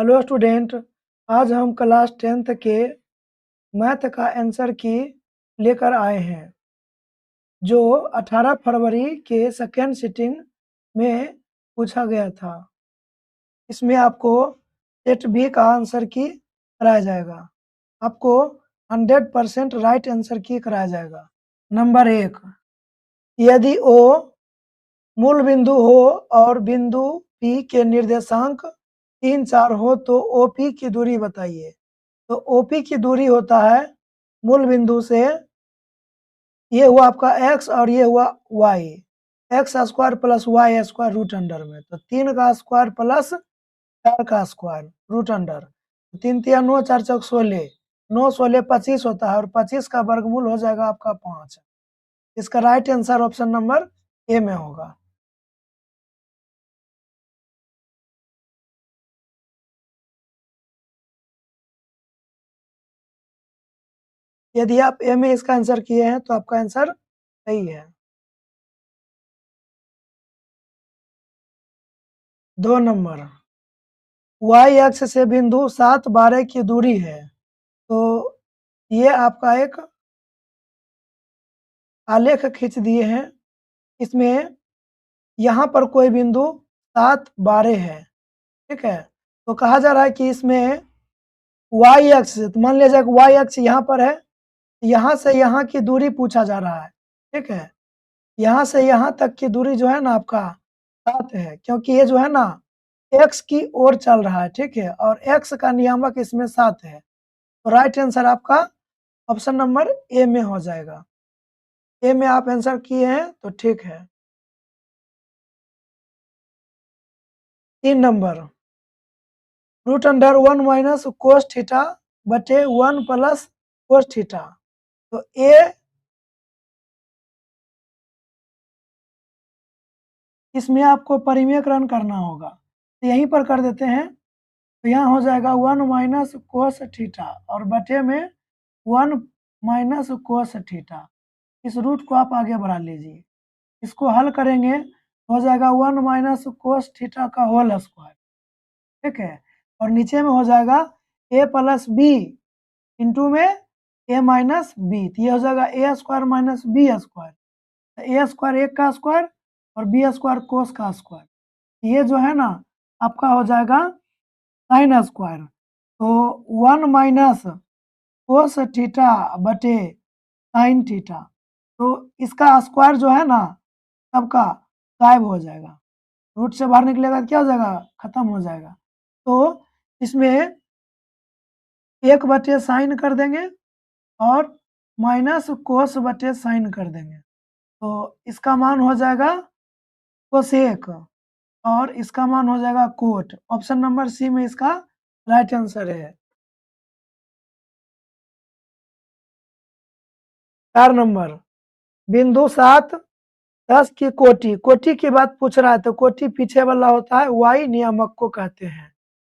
Hello student, आज हम class 10th के मैथ का आंसर की लेकर आए हैं जो 18 फरवरी के सेकेंड सिटिंग में पूछा गया था। इसमें आपको सेट बी का आंसर की कराया जाएगा। आपको 100% राइट आंसर की कराया जाएगा। नंबर 1, यदि ओ मूल बिंदु हो और बिंदु P के निर्देशांक 3, 4 हो तो OP की दूरी बताइए। तो OP की दूरी होता है मूल बिंदु से, ये हुआ आपका x और ये हुआ y, x square plus y square root under में, तो 3 का स्क्वायर प्लस 4 का स्क्वायर रूट अंडर, 3 तिया 9, 4 चौक 16, 9 16 25 होता है और 25 का वर्गमूल हो जाएगा आपका 5। इसका right answer option number A में होगा। यदि आप ए में इसका आंसर किए हैं तो आपका आंसर सही है। 2 नंबर, y अक्ष से बिंदु 7, 12 की दूरी है, तो ये आपका एक आलेख खींच दिए हैं। इसमें यहाँ पर कोई बिंदु 7, 12 है, ठीक है। तो कहा जा रहा है कि इसमें y अक्ष से, तो मान लीजिए कि y अक्ष यहाँ पर है, यहाँ से यहाँ की दूरी पूछा जा रहा है, ठीक है। यहाँ से यहाँ तक की दूरी जो है ना आपका 7 है, क्योंकि ये जो है ना x की ओर चल रहा है, ठीक है, और x का नियामक इसमें 7 है। तो राइट आंसर आपका ऑप्शन नंबर ए में हो जाएगा। ए में आप आंसर किए हैं तो ठीक है। 3 number, root under 1 minus cos theta बटे 1 प्लस कोस थीटा, तो ए इसमें आपको परिमेयकरण करना होगा, तो यहीं पर कर देते हैं। तो यहाँ हो जाएगा 1 माइनस कोस थीटा और बटे में 1 माइनस कोस थीटा। इस रूट को आप आगे बढ़ा लीजिए, इसको हल करेंगे हो जाएगा 1 माइनस कोस थीटा का होल स्क्वायर, ठीक है। और नीचे में हो जाएगा ए प्लस बी इंटू में ए माइनस बी, तो ये हो जाएगा ए स्क्वायर माइनस बी स्क्वायर। ए स्क्वायर 1 का स्क्वायर और बी स्क्वायर कोस का स्क्वायर, ये जो है ना आपका हो जाएगा साइन स्क्वायर। तो 1 माइनस कोस थीटा बटे साइन थीटा, तो इसका स्क्वायर जो है ना सबका गायब हो जाएगा, रूट से बाहर निकलेगा तो क्या हो जाएगा, खत्म हो जाएगा। तो इसमें 1 बटे साइन कर देंगे और माइनस कोस बटे साइन कर देंगे, तो इसका मान हो जाएगा कोसेक और इसका मान हो जाएगा कोट। ऑप्शन नंबर सी में इसका राइट आंसर है। 4 नंबर, बिंदु 7, 10 की कोटि, कोटि की बात पूछ रहा है तो कोटि पीछे वाला होता है, y नियामक को कहते हैं।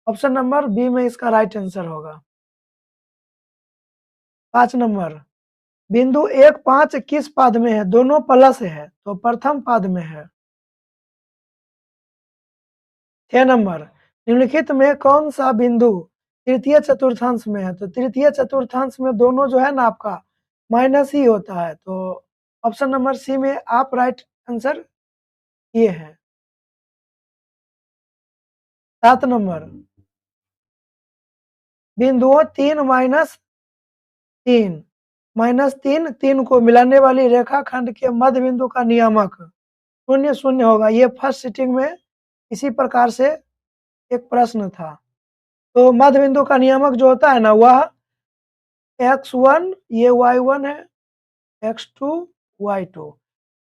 ऑप्शन नंबर बी में इसका राइट आंसर होगा। 5 नंबर, बिंदु 1, 5 किस पाद में है, दोनों प्लस है तो प्रथम पाद में है। 6 नंबर, निम्नलिखित में कौन सा बिंदु तृतीय चतुर्थांश में है, तो तृतीय चतुर्थांश में दोनों जो है ना आपका माइनस ही होता है, तो ऑप्शन नंबर सी में आप राइट आंसर ये है। 7 नंबर, बिंदुओं 3 माइनस 3 माइनस 3 3 को मिलाने वाली रेखाखंड के मध्य बिंदु का नियामक 0 0 होगा। ये फर्स्ट सिटिंग में इसी प्रकार से एक प्रश्न था। तो मध्य बिंदु का नियामक जो होता है ना वह x1 ये y1 है, x2 y2,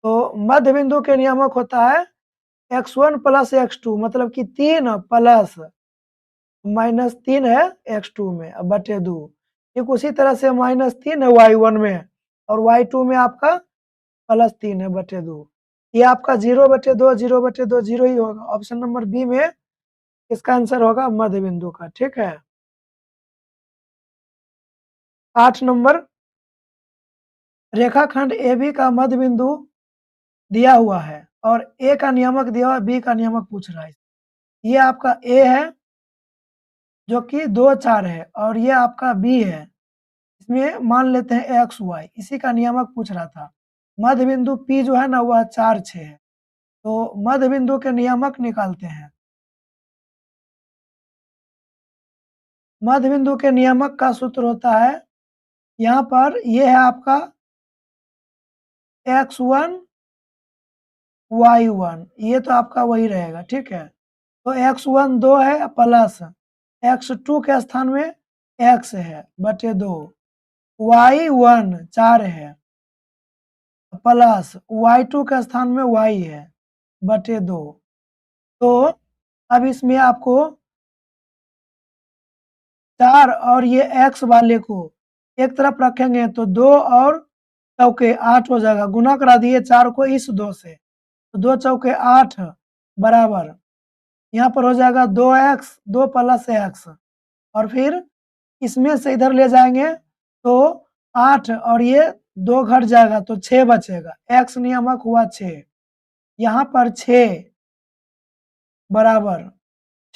तो मध्य बिंदु के नियामक होता है x1 प्लस x2, मतलब कि 3 प्लस माइनस 3 है x2 में बटे 2, ठीक उसी तरह से माइनस 3 है y1 में और y2 में आपका प्लस 3 है बटे 2। ये आपका 0 बटे 2 0 बटे 2 0 ही होगा। ऑप्शन नंबर बी में इसका आंसर होगा मध्य बिंदु का, ठीक है। 8 नंबर, रेखाखंड AB का मध्य बिंदु दिया हुआ है और A का नियामक दिया हुआ है, B का नियामक पूछ रहा है। ये आपका A है जो कि 2 4 है और ये आपका बी है। इसमें मान लेते हैं एक्स वाई, इसी का नियामक पूछ रहा था। मध्य बिंदु पी जो है ना वह 4 6 है। तो मध्य बिंदु के नियामक निकालते हैं। मध्य बिंदु के नियामक का सूत्र होता है, यहाँ पर ये है आपका x1 y1, ये तो आपका वही रहेगा, ठीक है। तो x1 2 है प्लस x2 के स्थान में x है बटे 2, y1 4 है प्लस y2 के स्थान में y है बटे 2। तो अब इसमें आपको 4 और ये x वाले को एक तरफ रखेंगे तो 2 और चौके 8 हो जाएगा। गुना करा दिए 4 को इस 2 से, तो 2 चौके 8 बराबर यहाँ पर हो जाएगा 2x 2 प्लस x, और फिर इसमें से इधर ले जाएंगे तो 8 और ये 2 घट जाएगा तो 6 बचेगा। x नियामक हुआ 6, यहाँ पर 6 बराबर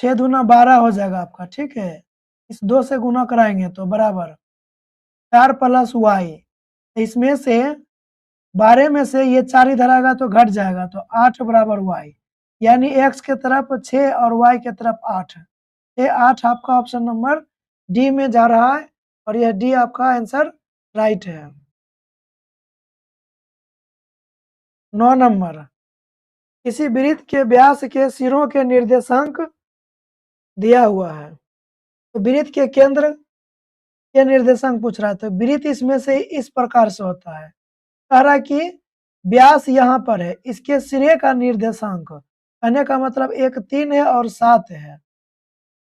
6 दूना 12 हो जाएगा आपका, ठीक है। इस 2 से गुना कराएंगे तो बराबर 4 प्लस वाई, इसमें से 12 में से ये 4 इधर आएगा तो घट जाएगा तो 8 बराबर वाई, यानी x के तरफ 6 और y के तरफ 8। ये 8 आपका ऑप्शन नंबर डी में जा रहा है और यह डी आपका आंसर राइट है। 9 नंबर, किसी वृत्त के व्यास के सिरों के निर्देशांक दिया हुआ है। तो वृत्त के केंद्र के निर्देशांक पूछ रहा है। तो वृत्त इसमें से इस प्रकार से होता है, कह रहा है कि व्यास यहाँ पर है, इसके सिरे का निर्देशांक, कहने का मतलब एक 3 है और 7 है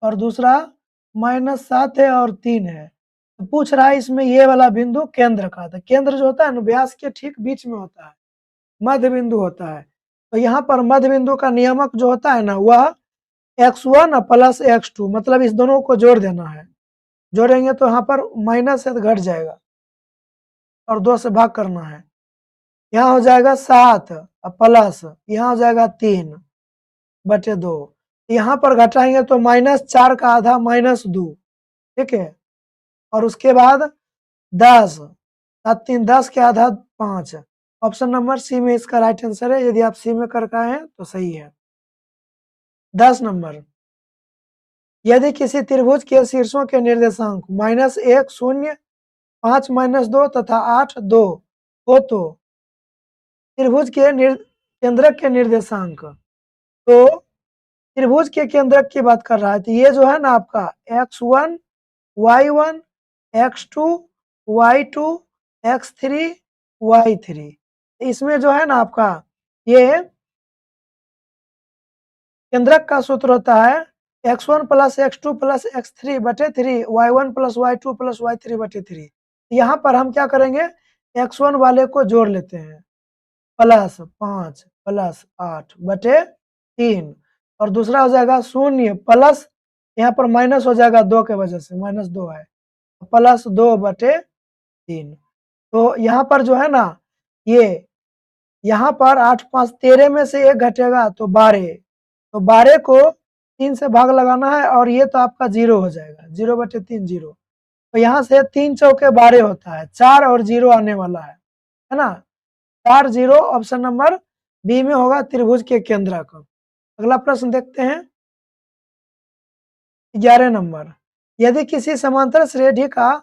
और दूसरा -7 है और 3 है। तो पूछ रहा है इसमें ये वाला बिंदु केंद्र का। तो केंद्र जो होता है ना व्यास के ठीक बीच में होता है, मध्य बिंदु होता है। तो यहाँ पर मध्य बिंदु का नियामक जो होता है ना वह x1 प्लस x2, मतलब इस दोनों को जोड़ देना है। जोड़ेंगे तो यहाँ पर माइनस है तो घट जाएगा और 2 से भाग करना है। यहाँ हो जाएगा 7 प्लस यहाँ हो जाएगा 3 बटे 2। यहाँ पर घटाएंगे तो -4 का आधा -2, ठीक है। और उसके बाद 10 7 3 10 के आधा 5। ऑप्शन नंबर सी में इसका राइट आंसर है। यदि आप सी में करके आए हैं तो सही है। 10 नंबर, यदि किसी त्रिभुज के शीर्षों के निर्देशांक -1 0 5 -2 तथा 8 2 हो तो त्रिभुज के केंद्रक के निर्देशांक, तो त्रिभुज के केंद्रक की बात कर रहा है। तो ये जो है ना आपका x1 y1 x2 y2 x3 y3, इसमें जो है ना आपका ये केंद्रक का सूत्र होता है x1 plus x2 plus x3 बटे 3 y1 plus y2 plus y3 बटे 3। यहाँ पर हम क्या करेंगे, x1 वाले को जोड़ लेते हैं, प्लस 5 प्लस 8 बटे 3, और दूसरा हो जाएगा 0 प्लस यहाँ पर माइनस हो जाएगा 2 के वजह से, -2 है, प्लस 2 बटे 3। तो यहाँ पर जो है ना ये यहाँ पर 8 5 13 में से 1 घटेगा तो 12, तो 12 को 3 से भाग लगाना है और ये तो आपका 0 हो जाएगा, 0 बटे 3 0। तो यहाँ से 3 चौके 12 होता है, 4 और 0 आने वाला है ना। 4 0 ऑप्शन नंबर बी में होगा त्रिभुज के केंद्र का। अगला प्रश्न देखते हैं 11 नंबर, यदि किसी समांतर श्रेणी का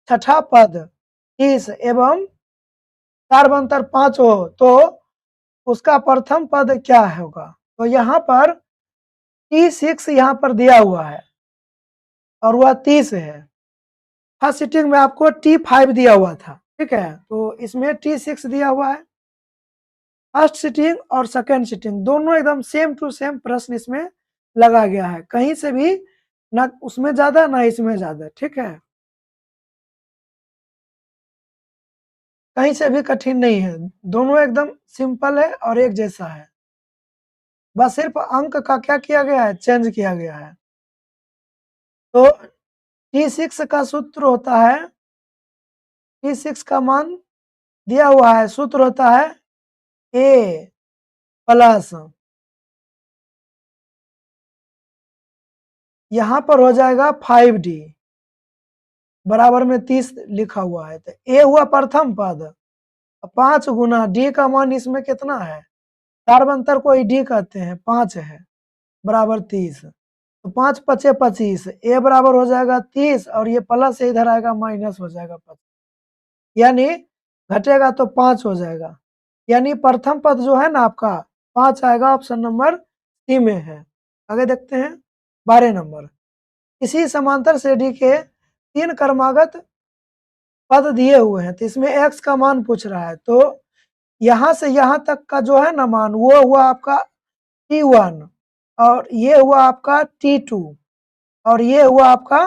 छठा पद 30 एवं कार्बंतर 5 हो तो उसका प्रथम पद क्या होगा। तो यहाँ पर T6 यहाँ पर दिया हुआ है और वह 30 है। फर्स्ट सिटिंग में आपको T5 दिया हुआ था, ठीक है। तो इसमें T6 दिया हुआ है। फर्स्ट सिटिंग और सेकेंड सिटिंग दोनों एकदम सेम टू सेम प्रश्न इसमें लगा गया है, कहीं से भी ना उसमें ज्यादा ना इसमें ज्यादा, ठीक है। कहीं से भी कठिन नहीं है, दोनों एकदम सिंपल है और एक जैसा है। बस सिर्फ अंक का क्या किया गया है, चेंज किया गया है। तो T6 का सूत्र होता है, T6 का मान दिया हुआ है, सूत्र होता है A प्लस यहाँ पर हो जाएगा 5d बराबर में 30 लिखा हुआ है, तो ए हुआ प्रथम पद, 5 गुना डी का मान इसमें कितना है, कार्बंतर को डी कहते हैं, 5 है बराबर 30, तो 5 पचे 25, ए बराबर हो जाएगा 30 और ये प्लस से इधर आएगा माइनस हो जाएगा 25, यानी घटेगा तो 5 हो जाएगा, यानी प्रथम पद जो है ना आपका 5 आएगा, ऑप्शन नंबर सी में है। आगे देखते हैं 12 नंबर, इसी समांतर श्रेणी के 3 क्रमागत पद दिए हुए हैं, तो इसमें x का मान पूछ रहा है, तो यहाँ से यहाँ तक का जो है ना मान वो हुआ आपका t1 और ये हुआ आपका t2 और ये हुआ आपका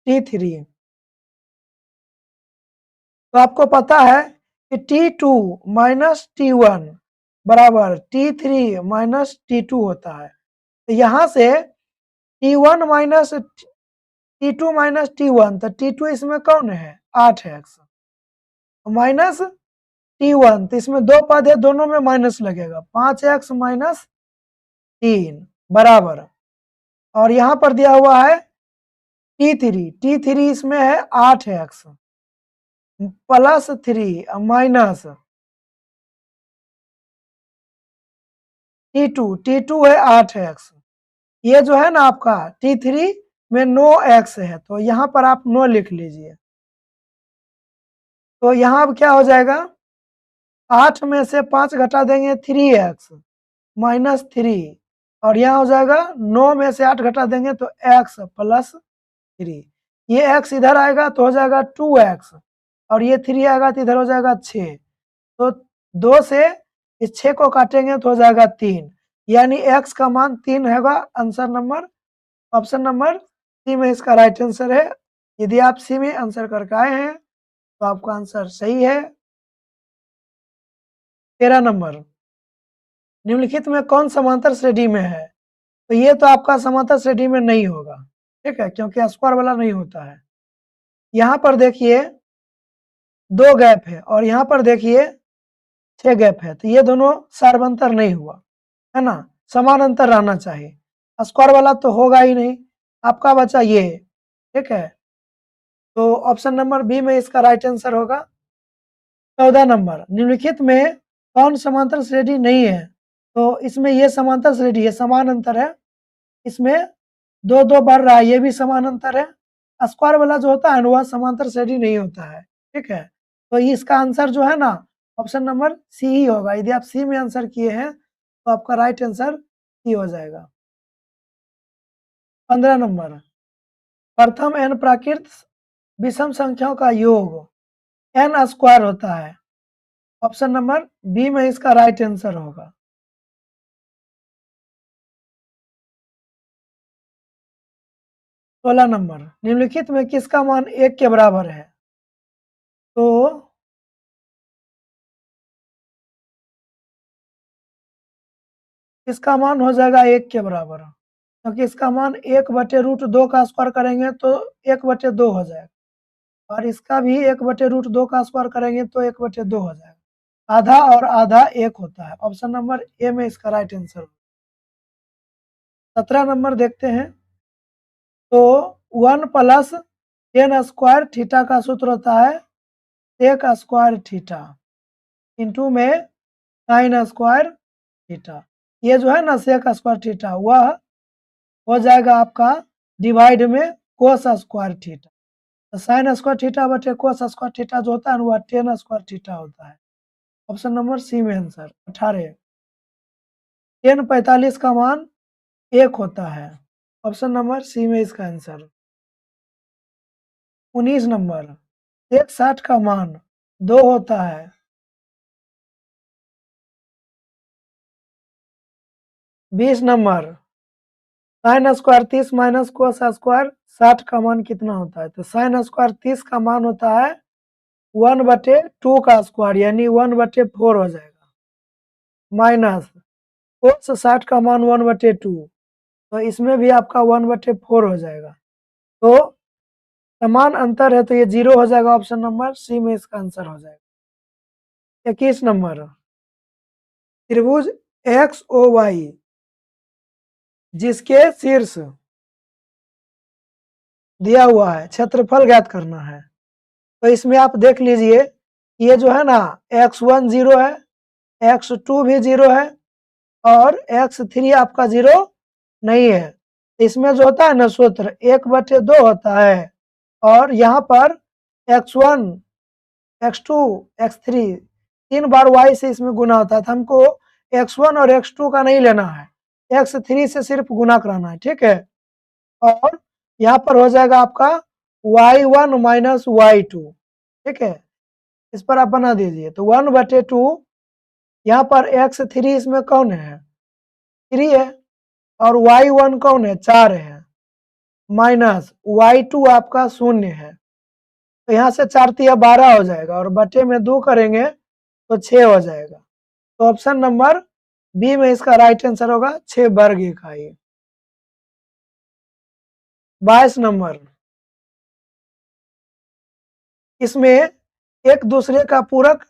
t3। तो आपको पता है कि t2 माइनस t1 बराबर t3 माइनस t2 होता है, तो यहाँ से t1 minus t2 minus t1, तो t2 इसमें कौन है 8x माइनस t1, तो इसमें 2 पद है, दोनों में माइनस लगेगा, 5x माइनस 3 बराबर, और यहाँ पर दिया हुआ है t3 इसमें है 8x प्लस 3 माइनस t2 है 8x, ये जो है ना आपका t3 में 9x है, तो यहाँ पर आप 9 लिख लीजिए, तो यहाँ अब क्या हो जाएगा 8 में से 5 घटा देंगे 3x माइनस 3, और यहाँ हो जाएगा 9 में से 8 घटा देंगे तो x प्लस 3, ये x इधर आएगा तो हो जाएगा 2x और ये 3 आएगा तो इधर हो जाएगा 6, तो 2 से इस 6 को काटेंगे तो हो जाएगा 3, यानी x का मान 3 होगा, answer number option number C में इसका राइट आंसर है। यदि आप सी में आंसर करके आए हैं तो आपका आंसर सही है। 13 नंबर, निम्नलिखित में कौन समांतर श्रेणी में है, तो ये तो आपका समांतर श्रेणी में नहीं होगा, ठीक है, क्योंकि स्क्वायर वाला नहीं होता है। यहाँ पर देखिए 2 गैप है और यहाँ पर देखिए 6 गैप है, तो ये दोनों सार्वंतर नहीं हुआ है ना, समान अंतर रहना चाहिए, स्क्वायर वाला तो होगा ही नहीं, आपका बचा ये, ठीक है, तो ऑप्शन नंबर बी में इसका राइट आंसर होगा। 14 नंबर, निम्नलिखित में कौन समांतर श्रेणी नहीं है, तो इसमें ये समांतर श्रेणी है, समान अंतर है, इसमें 2 बढ़ रहा है, ये भी समान अंतर है, स्क्वायर वाला जो होता है ना वह समांतर श्रेणी नहीं होता है, ठीक है, तो इसका आंसर जो है ना ऑप्शन नंबर सी ही होगा। यदि आप सी में आंसर किए हैं तो आपका राइट आंसर सी हो जाएगा। 15 नंबर, प्रथम n प्राकृत विषम संख्याओं का योग n स्क्वायर होता है, ऑप्शन नंबर बी में इसका राइट आंसर होगा। 16 नंबर, निम्नलिखित में किसका मान 1 के बराबर है, तो इसका मान हो जाएगा 1 के बराबर, क्योंकि इसका मान 1/√2 का स्क्वायर करेंगे तो 1/2 हो जाएगा और इसका भी 1/√2 का स्क्वायर करेंगे तो 1/2 हो जाएगा, आधा और आधा 1 होता है, ऑप्शन नंबर ए में इसका राइट आंसर। 17 नंबर देखते हैं, तो 1 प्लस टेन स्क्वायर थीटा का सूत्र होता है सेक स्क्वायर थीटा इंटू में साइन स्क्वायर थीटा, ये जो है ना सेक स्क्वायर थीटा वह हो जाएगा आपका डिवाइड में कोस स्क्वायर थीटा, तो साइन स्क्वायर थीटा बटे कोस स्क्वायर थीटा जो होता है वह टेन स्क्वायर थीटा होता है, ऑप्शन नंबर सी में आंसर। 18, टेन 45 का मान 1 होता है, ऑप्शन नंबर सी में इसका आंसर। 19 नंबर, 160 का मान 2 होता है, 20 number, sine square 30 minus cos square 60 का मान कितना होता है, तो साइन स्क्वायर 30 का मान होता है 1/2 का स्क्वायर यानी 1/4 हो जाएगा, माइनस कोस 60 का मान 1/2, तो इसमें भी आपका 1/4 हो जाएगा, तो समान अंतर है तो ये 0 हो जाएगा, ऑप्शन नंबर सी में इसका आंसर हो जाएगा। 21 नंबर, त्रिभुज एक्स ओ वाई जिसके शीर्ष दिया हुआ है, क्षेत्रफल ज्ञात करना है। तो इसमें आप देख लीजिए, ये जो है ना x1 0 है, x2 भी 0 है और x3 आपका 0 नहीं है। इसमें जो होता है ना सूत्र 1/2 होता है और यहाँ पर x1, x2, x3 3 बार y से इसमें गुना होता है। तो हमको x1 और x2 का नहीं लेना है, x3 से सिर्फ गुना कराना है, ठीक है। और यहाँ पर हो जाएगा आपका y1 माइनस y2, ठीक है। इस पर आप बना दीजिए, तो 1/2 यहाँ पर x3 इसमें कौन है, 3 है और y1 कौन है, 4 है, माइनस y2 आपका 0 है। तो यहाँ से 4 तिया 12 हो जाएगा और बटे में 2 करेंगे तो 6 हो जाएगा। तो ऑप्शन नंबर बी में इसका राइट आंसर होगा 6 वर्ग इकाई। 22 नंबर, इसमें एक दूसरे का पूरक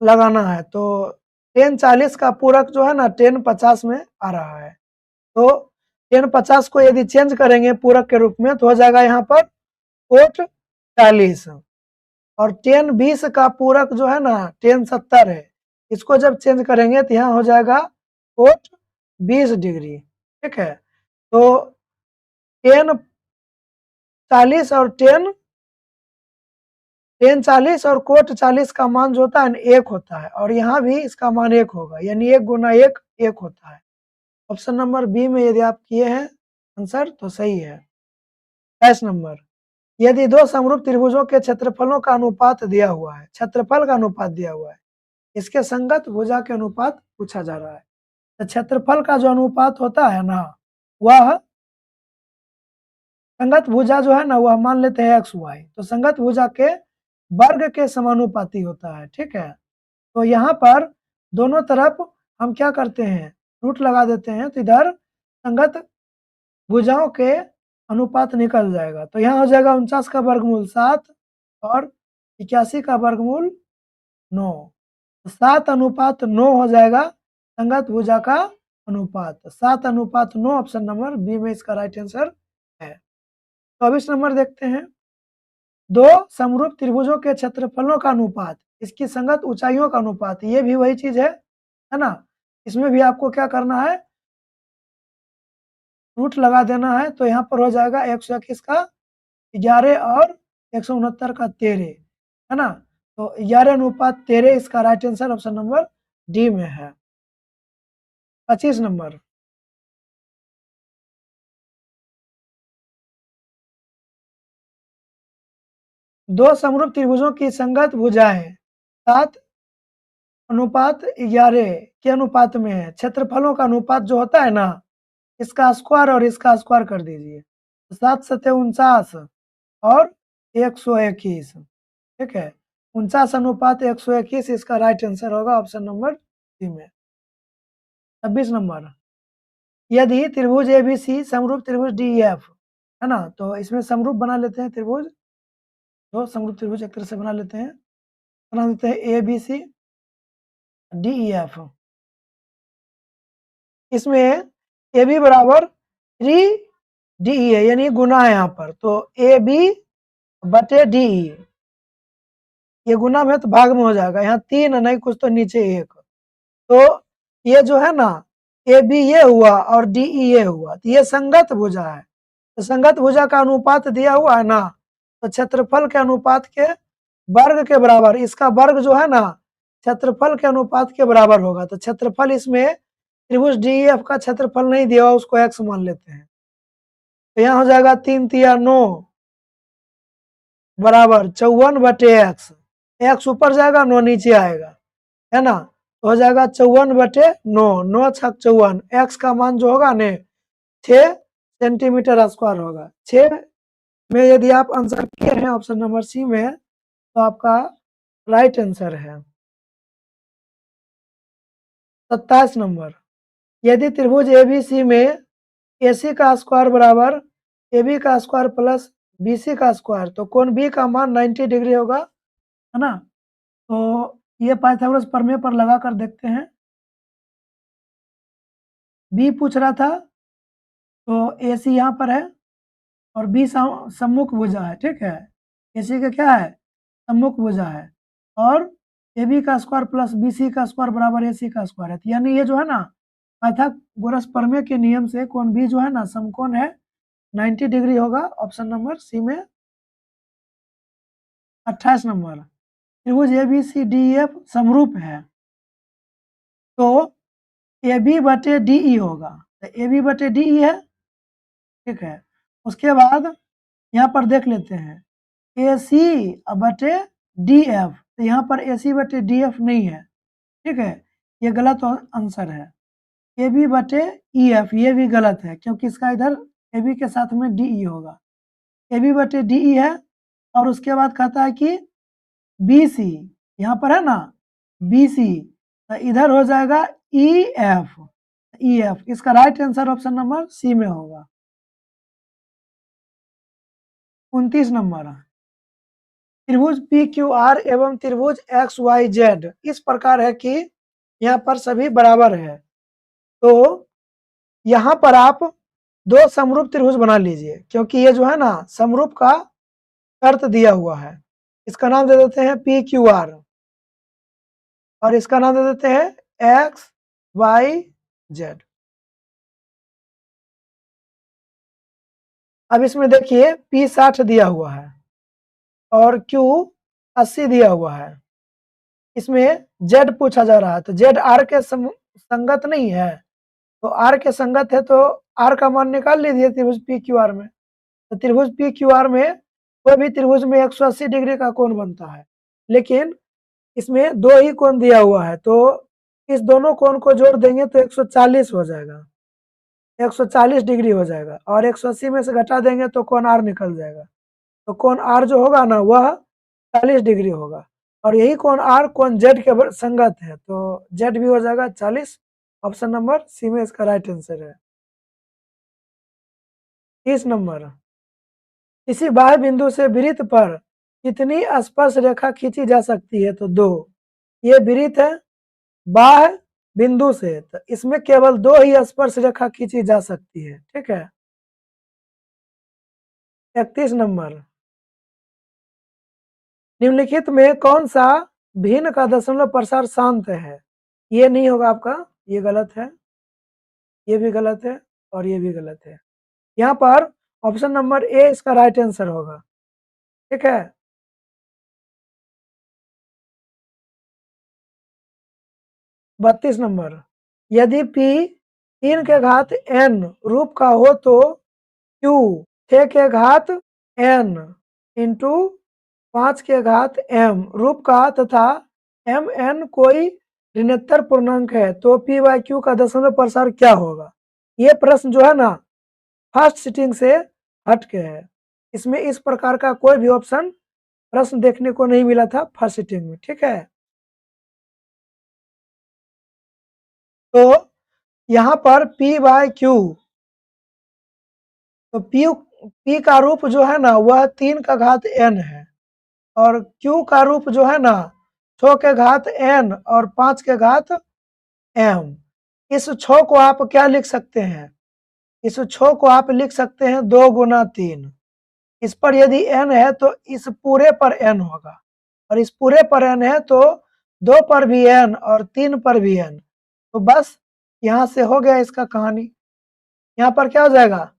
लगाना है। तो 10 40 का पूरक जो है ना 10 50 में आ रहा है। तो 10 50 को यदि चेंज करेंगे पूरक के रूप में तो हो जाएगा यहाँ पर कोट 40 और 10 20 का पूरक जो है ना 10 70 है। इसको जब चेंज करेंगे तो यहाँ हो जाएगा कोट 20 डिग्री, ठीक है। तो 10 40 और 10 40 और कोट 40 का मान जो होता है 1 होता है और यहाँ भी इसका मान 1 होगा, यानी 1 गुना 1 1 होता है। ऑप्शन नंबर बी में यदि आप किए हैं आंसर तो सही है। 23 नंबर, यदि दो समरूप त्रिभुजों के क्षेत्रफलों का अनुपात दिया हुआ है, क्षेत्रफल का अनुपात दिया हुआ है, इसके संगत भुजा के अनुपात पूछा जा रहा है। तो क्षेत्रफल का जो अनुपात होता है ना, वह संगत भुजा जो है ना वह मान लेते हैं एक्स वाई, तो संगत भुजा के वर्ग के समानुपाती होता है, ठीक है। तो यहाँ पर दोनों तरफ हम क्या करते हैं, रूट लगा देते हैं, तो इधर संगत भुजाओं के अनुपात निकल जाएगा। तो यहाँ हो जाएगा 49 का वर्गमूल 7 और 81 का वर्गमूल 9, तो 7:9 हो जाएगा संगत भुजा का अनुपात। 7:9 ऑप्शन नंबर बी में इसका राइट आंसर है। 24 नंबर देखते हैं, दो समरूप त्रिभुजों के क्षेत्रफलों का अनुपात, इसकी संगत ऊंचाइयों का अनुपात, ये भी वही चीज है ना। इसमें भी आपको क्या करना है, रूट लगा देना है। तो यहाँ पर हो जाएगा 121 का 11 और 169 का 13, है ना। तो 11:13 इसका right answer option number D में है। 25 नंबर, दो समरूप त्रिभुजों की संगत भुजाएं 7:11 के अनुपात में है। क्षेत्रफलों का अनुपात जो होता है ना, इसका स्क्वायर और इसका स्क्वायर कर दीजिए, 7 सत्ते 49 और 121, ठीक है। 49:121 इसका राइट आंसर होगा ऑप्शन नंबर सी में। 26 नंबर, यदि त्रिभुज एबीसी समरूप त्रिभुज डीईएफ है ना, तो इसमें समरूप बना लेते हैं त्रिभुज, तो समरूप त्रिभुज एक तरह से बना लेते हैं, बना देते हैं A B C D E F. इसमें ए बी बराबर 3 डी ई है, यानी गुना है यहाँ पर, तो ए बी बटे डी ई, ये गुना में तो भाग में हो जाएगा, यहाँ 3 नहीं कुछ तो नीचे 1, तो ये जो है ना ए बी ये हुआ और डी ई ये हुआ, तो ये संगत भुजा है। तो संगत भुजा का अनुपात दिया हुआ है ना, तो क्षेत्रफल के अनुपात के वर्ग के बराबर, इसका वर्ग जो है ना क्षेत्रफल के अनुपात के बराबर होगा। तो क्षेत्रफल इसमें त्रिभुज डीईएफ का क्षेत्रफल नहीं दिया हुआ, उसको x मान लेते हैं। तो यहाँ हो जाएगा 3 तिया 9 बराबर 54/x, x ऊपर जाएगा 9 नीचे आएगा, है ना। तो हो जाएगा 54/9, 9 छक 54, x का मान जो होगा ने 6 सेंटीमीटर स्क्वायर होगा। 6 में यदि आप आंसर किए हैं ऑप्शन नंबर सी में, तो आपका राइट आंसर है। 27 नंबर, यदि त्रिभुज एबीसी में एसी का स्क्वायर बराबर एबी का स्क्वायर प्लस बीसी का स्क्वायर, तो कोण बी का मान 90 डिग्री होगा, है ना। तो ये पाइथागोरस प्रमेय पर लगा कर देखते हैं। बी पूछ रहा था, तो एसी यहाँ पर है और बी सम्मुख भुजा है, ठीक है। AC का क्या है, सम्मुख भुजा है, और AB का स्क्वायर प्लस BC का स्क्वायर बराबर AC का स्क्वायर है। तो यानी ये जो है ना पाइथागोरस प्रमेय के नियम से कोण B जो है ना समकोण है, 90 डिग्री होगा। ऑप्शन नंबर सी में। 28 नंबर, त्रिभुज ABCDEF समरूप है तो AB/DE होगा। तो AB/DE है, ठीक है। उसके बाद यहाँ पर देख लेते हैं AC/DF, तो यहाँ पर AC/DF नहीं है, ठीक है, ये गलत आंसर है। AB/EF ये भी गलत है, क्योंकि इसका इधर AB के साथ में DE होगा। AB/DE है, और उसके बाद कहता है कि BC, यहाँ पर है ना BC, तो इधर हो जाएगा EF, इसका right answer option number C में होगा। 29 नंबर, त्रिभुज PQR एवं त्रिभुज XYZ इस प्रकार है कि यहाँ पर सभी बराबर है। तो यहाँ पर आप दो समरूप त्रिभुज बना लीजिए, क्योंकि ये जो है ना समरूप का शर्त दिया हुआ है। इसका नाम दे देते हैं PQR, और इसका नाम दे देते हैं XYZ। अब इसमें देखिए P 60 दिया हुआ है और Q 80 दिया हुआ है। इसमें Z पूछा जा रहा है, तो Z R के संगत नहीं है, तो R के संगत है तो R का मान निकाल लीजिए त्रिभुज PQR में। तो त्रिभुज PQR में कोई भी त्रिभुज में 180 डिग्री का कोण बनता है, लेकिन इसमें दो ही कोण दिया हुआ है, तो इस दोनों कोण को जोड़ देंगे तो 140 हो जाएगा, 140 डिग्री हो जाएगा, और 180 में से घटा देंगे तो कोण R निकल जाएगा। तो कोण R जो होगा ना वह 40 डिग्री होगा, और यही कोण R कोण Z के संगत है, तो Z भी हो जाएगा 40। ऑप्शन नंबर सी में इसका राइट आंसर है। 30 नंबर, किसी बाह्य बिंदु से वृत्त पर कितनी स्पर्श रेखा खींची जा सकती है? तो 2। ये वृत्त है बाह्य बिंदु से, तो इसमें केवल 2 ही स्पर्श रेखा खींची जा सकती है, ठीक है। 31 नंबर, निम्नलिखित में कौन सा भिन्न का दशमलव प्रसार शांत है? ये नहीं होगा आपका, ये गलत है, ये भी गलत है, और ये भी गलत है। यहाँ पर ऑप्शन नंबर ए इसका राइट आंसर होगा, ठीक है। 32 नंबर, यदि P 3 के घात n रूप का हो तो Q 6 के घात n इंटू 5 के घात m रूप का तथा mn कोई ऋणात्मक पूर्णांक है तो P/Q का दशमलव प्रसार क्या होगा? ये प्रश्न जो है ना फर्स्ट सिटिंग से हट के है, इसमें इस प्रकार का कोई भी ऑप्शन प्रश्न देखने को नहीं मिला था फर्स्ट सिटिंग में, ठीक है। तो यहाँ पर P/Q, तो P का रूप जो है ना वह 3 का घात n है, और Q का रूप जो है ना 6 के घात n और 5 के घात m। इस 6 को आप क्या लिख सकते हैं? इस 6 को आप लिख सकते हैं 2 गुना 3। इस पर यदि n है तो इस पूरे पर n होगा, और इस पूरे पर n है तो 2 पर भी n और 3 पर भी n। तो बस यहाँ से हो गया इसका कहानी। यहाँ पर क्या हो जाएगा,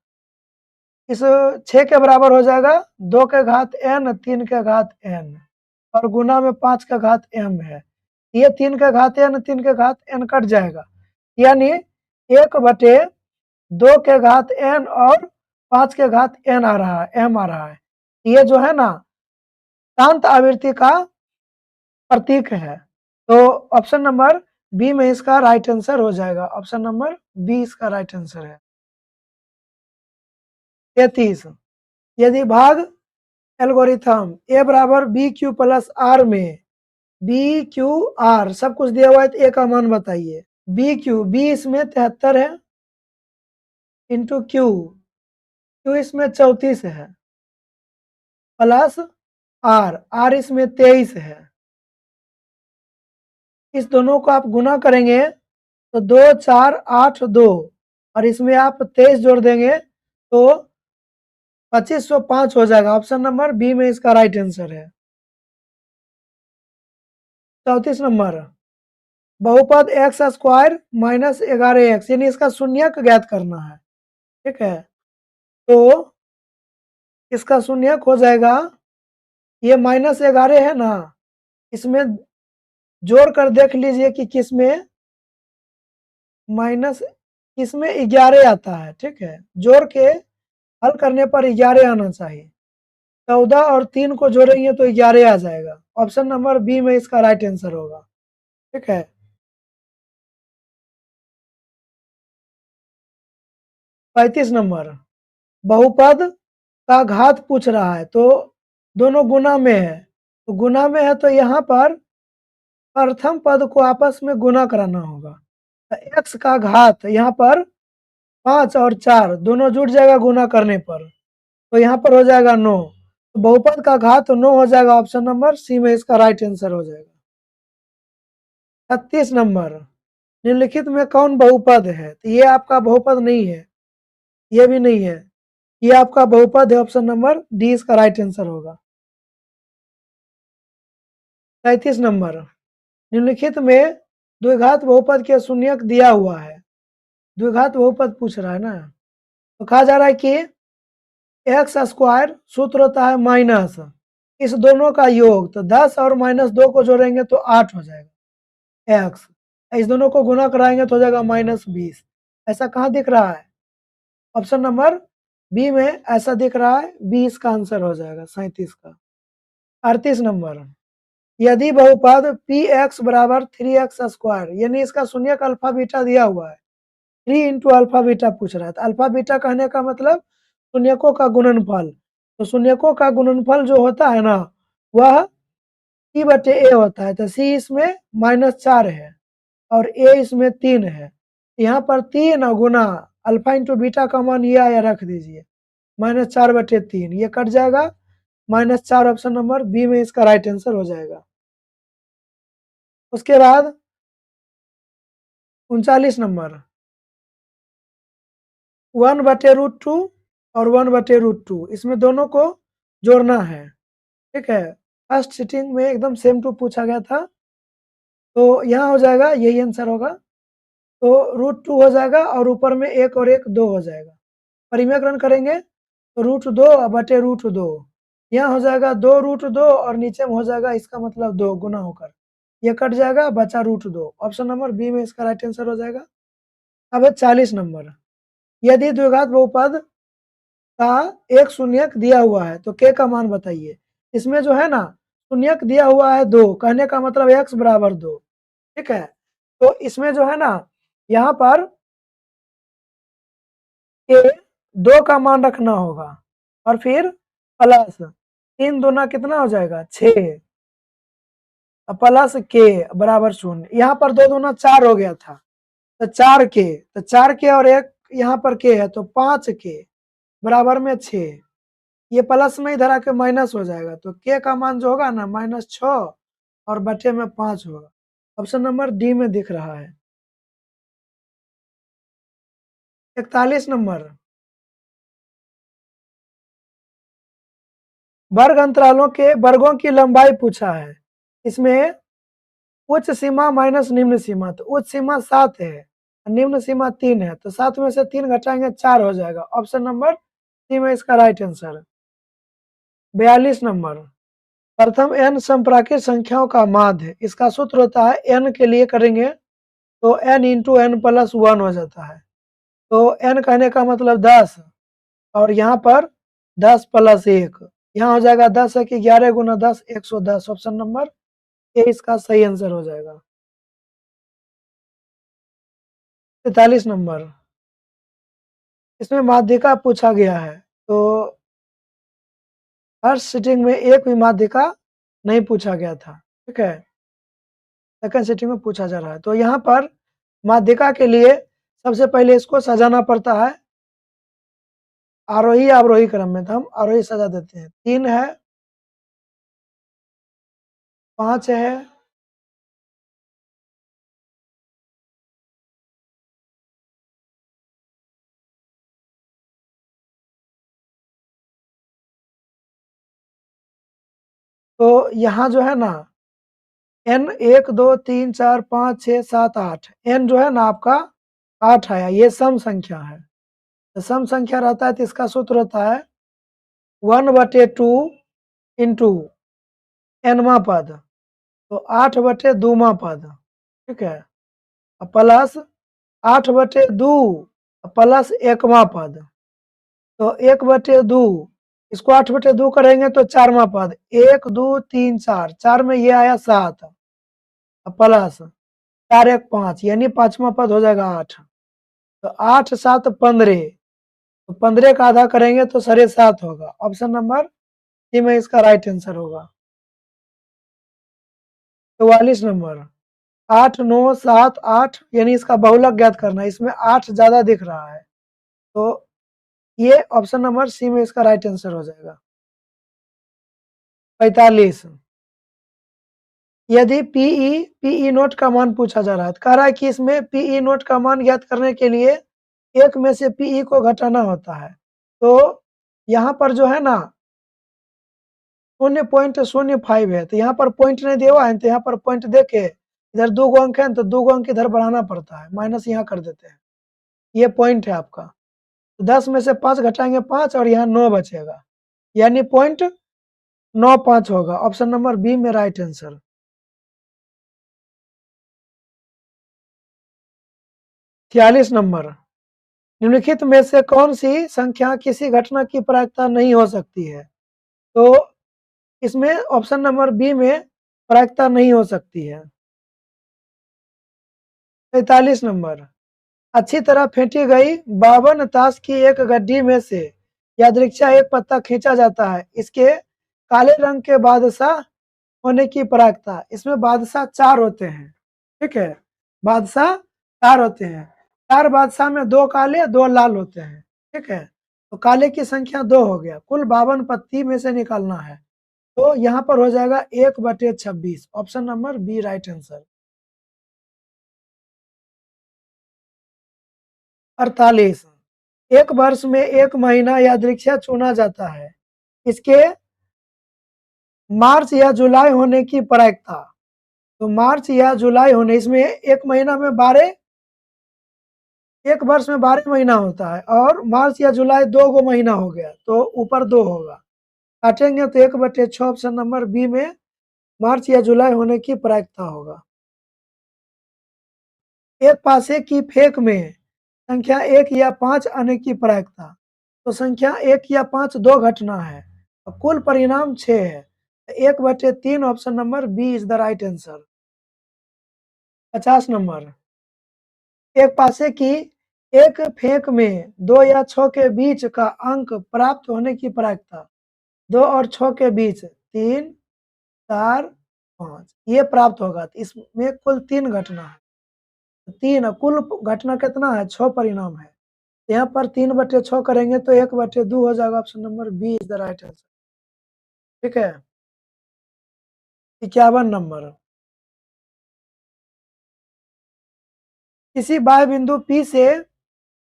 इस 6 के बराबर हो जाएगा 2 के घात n 3 के घात n, और गुना में 5 का घात m है। ये 3 के घात n 3 के घात n कट जाएगा, यानी 1/2 के घात n और 5 के घात n आ रहा है, m आ रहा है। ये जो है ना शांत आवृत्ति का प्रतीक है। तो ऑप्शन नंबर बी में इसका राइट आंसर हो जाएगा। ऑप्शन नंबर बी इसका राइट आंसर है। 33, यदि भाग एल्गोरिथम ए बराबर BQ प्लस R में BQR सब कुछ दिया हुआ है तो ए का मान बताइए। B इसमें 73 है इंटू Q इसमें 34 है प्लस R इसमें 23 है। इस दोनों को आप गुना करेंगे तो 2 4 8 2, और इसमें आप 23 जोड़ देंगे तो 2505 हो जाएगा। ऑप्शन नंबर बी में इसका राइट आंसर है। 34 नंबर, बहुपद एक्स स्क्वायर माइनस 11x, यानी इसका शून्यक ज्ञात करना है। ठीक है, तो इसका शून्यक हो जाएगा, ये -11 है ना, इसमें जोड़ कर देख लीजिए कि किसमें माइनस, किसमें 11 आता है। ठीक है, जोड़ के हल करने पर 11 आना चाहिए। 14 और 3 को जोड़ेंगे तो 11 आ जाएगा। ऑप्शन नंबर बी में इसका राइट आंसर होगा। ठीक है, 35 नंबर, बहुपद का घात पूछ रहा है, तो दोनों गुना में है, तो गुना में है तो यहाँ पर प्रथम पद को आपस में गुना कराना होगा। तो एक्स का घात यहाँ पर 5 और 4 दोनों जुड़ जाएगा गुना करने पर, तो यहाँ पर हो जाएगा 9। तो बहुपद का घात 9 हो जाएगा। ऑप्शन नंबर सी में इसका राइट आंसर हो जाएगा। 36 नंबर, निम्नलिखित में कौन बहुपद है? तो ये आपका बहुपद नहीं है, ये भी नहीं है, ये आपका बहुपद है। ऑप्शन नंबर डी इसका राइट आंसर होगा। 33 नंबर, निम्नलिखित में द्विघात बहुपद के शून्यक दिया हुआ है। द्विघात बहुपद पूछ रहा है ना, तो कहा जा रहा है कि एक्स स्क्वायर सूत्र होता है माइनस इस दोनों का योग, तो 10 और -2 को जोड़ेंगे तो 8 हो जाएगा एक्स, इस दोनों को गुना कराएंगे तो हो जाएगा -20। ऐसा कहाँ दिख रहा है? ऑप्शन नंबर बी में ऐसा दिख रहा है, बी इसका आंसर हो जाएगा 37 का। 38 नंबर, यदि बहुपद पी एक्स बराबर 3x स्क्वायर, यानी इसका शून्यक अल्फा बीटा दिया हुआ है, 3 इंटू अल्फा बीटा पूछ रहा है, तो अल्फा बीटा कहने का मतलब शून्यकों का गुणनफल। तो शून्यकों का गुणनफल जो होता है ना, वह सी बटे ए होता है। तो सी इसमें -4 है और ए इसमें 3 है। यहाँ पर 3 गुना अल्फा इंटू बीटा का मान ये आया, रख दीजिए, -4/3, ये कट जाएगा, -4। ऑप्शन नंबर बी में इसका राइट आंसर हो जाएगा। उसके बाद 39 नंबर, 1/√2 और 1/√2, इसमें दोनों को जोड़ना है। ठीक है, फर्स्ट सिटिंग में एकदम सेम टू पूछा गया था, तो यहाँ हो जाएगा, यही आंसर होगा। तो √2 हो जाएगा और ऊपर में 1 और 1 2 हो जाएगा। परिमेयकरण करेंगे तो √2/√2, यहाँ हो जाएगा 2√2 और नीचे में हो जाएगा इसका मतलब 2 गुना होकर, ये कट जाएगा, बचा √2। ऑप्शन नंबर बी में इसका राइट आंसर हो जाएगा। अब है 40 नंबर, यदि द्विघात बहुपद का एक शून्यक दिया हुआ है तो के का मान बताइए। इसमें जो है ना, शून्यक दिया हुआ है 2, कहने का मतलब x बराबर 2। ठीक है, तो इसमें जो है ना, यहाँ पर के 2 का मान रखना होगा और फिर प्लस 3 दूना कितना हो जाएगा 6, प्लस के बराबर 0। यहाँ पर 2 दूना 4 हो गया था, तो 4 के, तो 4 के और एक यहाँ पर के है, तो 5 के बराबर में 6, ये प्लस में इधर आके माइनस हो जाएगा, तो के का मान जो होगा ना -6 और बटे में 5 होगा। ऑप्शन नंबर डी में दिख रहा है। 41 नंबर, वर्ग अंतरालों के वर्गों की लंबाई पूछा है। इसमें उच्च सीमा माइनस निम्न सीमा, तो उच्च सीमा 7 है, निम्न सीमा 3 है, तो 7 में से 3 घटाएंगे 4 हो जाएगा। ऑप्शन नंबर सी में इसका राइट आंसर है। 42 नंबर, प्रथम n संप्राकृत संख्याओं का माध्य, इसका सूत्र होता है, n के लिए करेंगे तो n इंटू n प्लस 1 हो जाता है, तो n कहने का मतलब 10 और यहाँ पर 10 प्लस 1, यहाँ हो जाएगा 10 है कि 11 गुना 10 110। ऑप्शन नंबर ए इसका सही आंसर हो जाएगा। 43 नंबर, इसमें माध्यिका पूछा गया है, तो हर सिटिंग में एक भी माध्यिका नहीं पूछा गया था। ठीक है, सेकंड सिटिंग में पूछा जा रहा है, तो यहाँ पर माध्यिका के लिए सबसे पहले इसको सजाना पड़ता है, आरोही अवरोही क्रम में, तो हम आरोही सजा देते हैं। 3 है, 5 है, तो यहाँ जो है ना n 1 2 3 4 5 6 7 8 n जो है ना आपका 8 आया, ये सम संख्या है। तो सम संख्या रहता है तो इसका सूत्र होता है 1/2 इंटू nवां पद, तो 8/2वां पद, ठीक है, प्लस 8/2 प्लस 1वां पद, तो 1/2 इसको 8/2 करेंगे तो 4वां पद, 1 2 3 4 4 में ये आया 7 प्लस 4 1 5 यानी 5वां पद हो जाएगा 8, तो 8 7 15, तो 15 का आधा करेंगे तो 7.5 होगा। ऑप्शन नंबर सी में इसका राइट आंसर होगा। 44 नंबर 8 9 7 8 यानी इसका बहुलक ज्ञात करना है, इसमें 8 ज्यादा दिख रहा है, तो ये ऑप्शन नंबर सी में इसका राइट आंसर हो जाएगा। 45 यदि पीई नोट का मान पूछा जा रहा है, कह रहा है कि इसमें पीई नोट का मान ज्ञात करने के लिए एक में से पीई को घटाना होता है, तो यहाँ पर जो है ना 0.05 है, तो यहाँ पर पॉइंट नहीं दिया हुआ है, तो यहाँ पर पॉइंट दे के इधर 2 गो अंक है तो 2 गो अंक इधर बढ़ाना पड़ता है, माइनस यहाँ कर देते हैं, ये पॉइंट है आपका। तो 10 में से 5 घटाएंगे 5 और यहाँ 9 बचेगा, यानी 0.95 होगा। ऑप्शन नंबर बी में राइट आंसर। 46 नंबर निम्नलिखित में से कौन सी संख्या किसी घटना की प्रायिकता नहीं हो सकती है, तो इसमें ऑप्शन नंबर बी में प्रायिकता नहीं हो सकती है। 45 नंबर अच्छी तरह फेंटी गई 52 ताश की एक गड्डी में से यादृच्छा एक पत्ता खींचा जाता है, इसके काले रंग के बादशाह होने की प्रायिकता, इसमें बादशाह 4 होते हैं, ठीक है, बादशाह 4 होते हैं, 4 बादशाह में 2 काले 2 लाल होते हैं, ठीक है, तो काले की संख्या 2 हो गया, कुल 52 पत्ती में से निकालना है, तो यहाँ पर हो जाएगा 1/26। Option number B right answer. 48 एक वर्ष में एक महीना यादृच्छा चुना जाता है, इसके मार्च या जुलाई होने की प्रायिकता, तो मार्च या जुलाई होने, इसमें एक महीना में 12, एक वर्ष में 12 महीना होता है और मार्च या जुलाई 2 गो महीना हो गया, तो ऊपर 2 होगा, काटेंगे तो 1/6 ऑप्शन नंबर बी में मार्च या जुलाई होने की प्रायिकता होगा। एक पासे की फेंक में संख्या 1 या 5 आने की प्रायिकता, तो संख्या 1 या 5 दो घटना है और कुल परिणाम 6 है, 1/3 option number B is the right answer. 50 number एक पासे की एक फेंक में 2 या 6 के बीच का अंक प्राप्त होने की प्रायिकता, 2 और 6 के बीच 3 4 5 ये प्राप्त होगा, तो इसमें कुल 3 घटना है, 3 कुल घटना कितना है, 6 परिणाम है, यहाँ पर 3/6 करेंगे तो 1/2 हो जाएगा। Option number B is the right answer, ठीक है। 51 नंबर किसी बाह्य बिंदु P से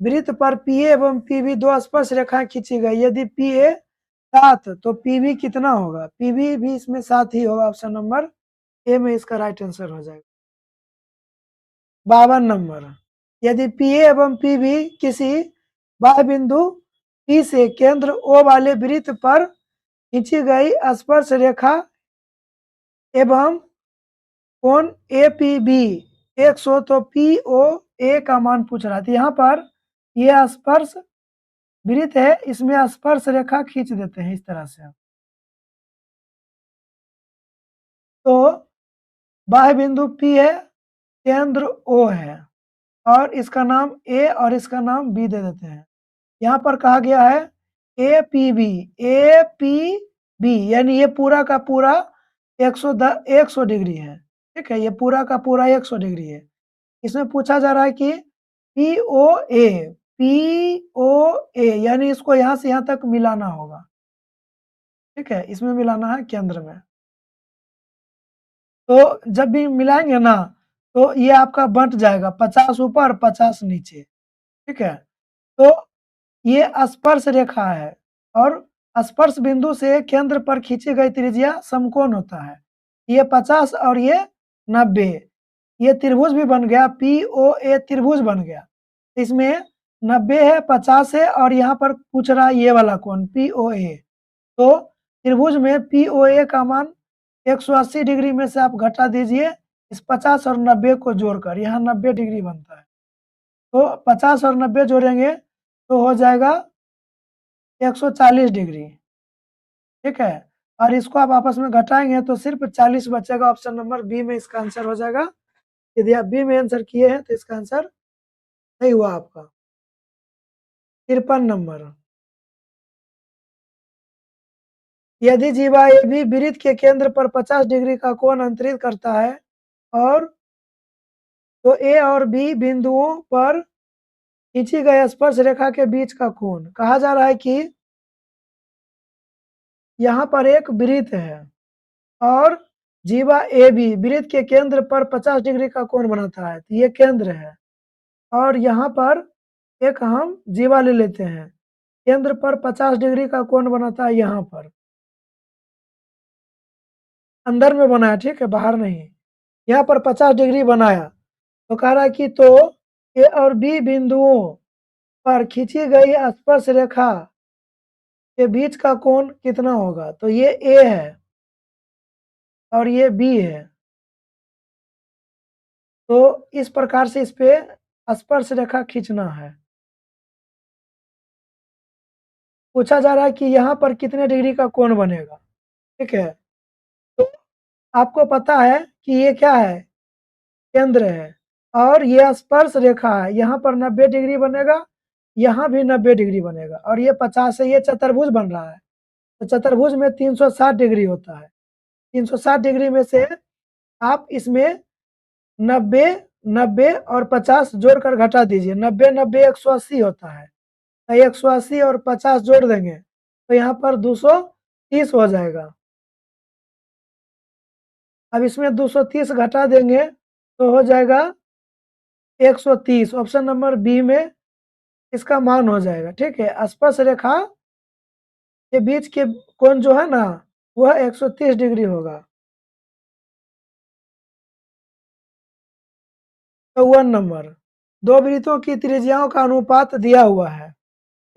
वृत्त पर PA एवं PB दो स्पर्श रेखाएं खींची गई, यदि PA 7 तो PB कितना होगा, PB भी इसमें 7 ही होगा, ऑप्शन नंबर ए में इसका राइट आंसर हो जाएगा। 52 नंबर यदि PA एवं PB किसी बाह्य बिंदु P से केंद्र O वाले वृत्त पर खींची गई स्पर्श रेखा एवं कोण APB 100 तो POA का मान पूछ रहा था, यहाँ पर ये स्पर्श वृत्त है, इसमें स्पर्श रेखा खींच देते हैं इस तरह से, तो बाह्य बिंदु P है, केंद्र O है और इसका नाम A और इसका नाम B दे देते हैं। यहाँ पर कहा गया है APB यानी ये पूरा का पूरा 100 डिग्री है, ठीक है, ये पूरा का पूरा 100 डिग्री है। इसमें पूछा जा रहा है कि POA यानी इसको यहाँ से यहाँ तक मिलाना होगा, ठीक है, इसमें मिलाना है केंद्र में, तो जब भी मिलाएंगे ना तो ये आपका बंट जाएगा 50 ऊपर 50 नीचे, ठीक है, तो ये स्पर्श रेखा है और स्पर्श बिंदु से केंद्र पर खींची गई त्रिज्या समकोण होता है। ये 50 और ये 90, ये त्रिभुज भी बन गया, POA त्रिभुज बन गया। इसमें 90 है, 50 है और यहाँ पर पूछ रहा है ये वाला कोण POA। तो त्रिभुज में POA का मान 180 डिग्री में से आप घटा दीजिए इस 50 और 90 को जोड़कर, यहाँ 90 डिग्री बनता है। तो 50 और 90 जोड़ेंगे तो हो जाएगा 140 डिग्री, ठीक है। और इसको आप आपस में घटाएंगे तो सिर्फ 40 बचेगा। ऑप्शन नंबर बी में इसका आंसर हो जाएगा। यदि आप बी में आंसर किए हैं तो इसका आंसर सही हुआ आपका। 53 नंबर, यदि जीवा ए भी वृत्त के केंद्र पर 50 डिग्री का कोण अंतरित करता है और तो ए और बी बिंदुओं पर खींची गई स्पर्श रेखा के बीच का कोण, कहा जा रहा है कि यहाँ पर एक वृत्त है और जीवा ए बी वृत्त के केंद्र पर 50 डिग्री का कोण बनाता है, तो ये केंद्र है। और यहाँ पर एक हम जीवा ले लेते हैं, केंद्र पर 50 डिग्री का कोण बनाता है, यहाँ पर अंदर में बनाया, ठीक है, बाहर नहीं। यहाँ पर 50 डिग्री बनाया तो कह रहा है कि तो ए और बी बिंदुओं पर खींची गई स्पर्श रेखा के बीच का कोण कितना होगा। तो ये ए है और ये बी है, तो इस प्रकार से इस पे स्पर्श रेखा खींचना है। पूछा जा रहा है कि यहाँ पर कितने डिग्री का कोण बनेगा, ठीक है। तो आपको पता है कि ये क्या है, केंद्र है और ये स्पर्श रेखा है, यहाँ पर 90 डिग्री बनेगा, यहाँ भी 90 डिग्री बनेगा और ये 50 है, ये चतुर्भुज बन रहा है। तो चतुर्भुज में 360 डिग्री होता है। 360 डिग्री में से आप इसमें 90, 90 और 50 जोड़कर घटा दीजिए। 90, 90 180 होता है, तो 180 और 50 जोड़ देंगे तो यहाँ पर 230 हो जाएगा। अब इसमें 230 घटा देंगे तो हो जाएगा 130। ऑप्शन नंबर बी में इसका मान हो जाएगा, ठीक है। स्पर्श रेखा के बीच के कोण जो है ना वह 130 डिग्री होगा। 54 नंबर, दो वृत्तों की त्रिज्याओं का अनुपात दिया हुआ है,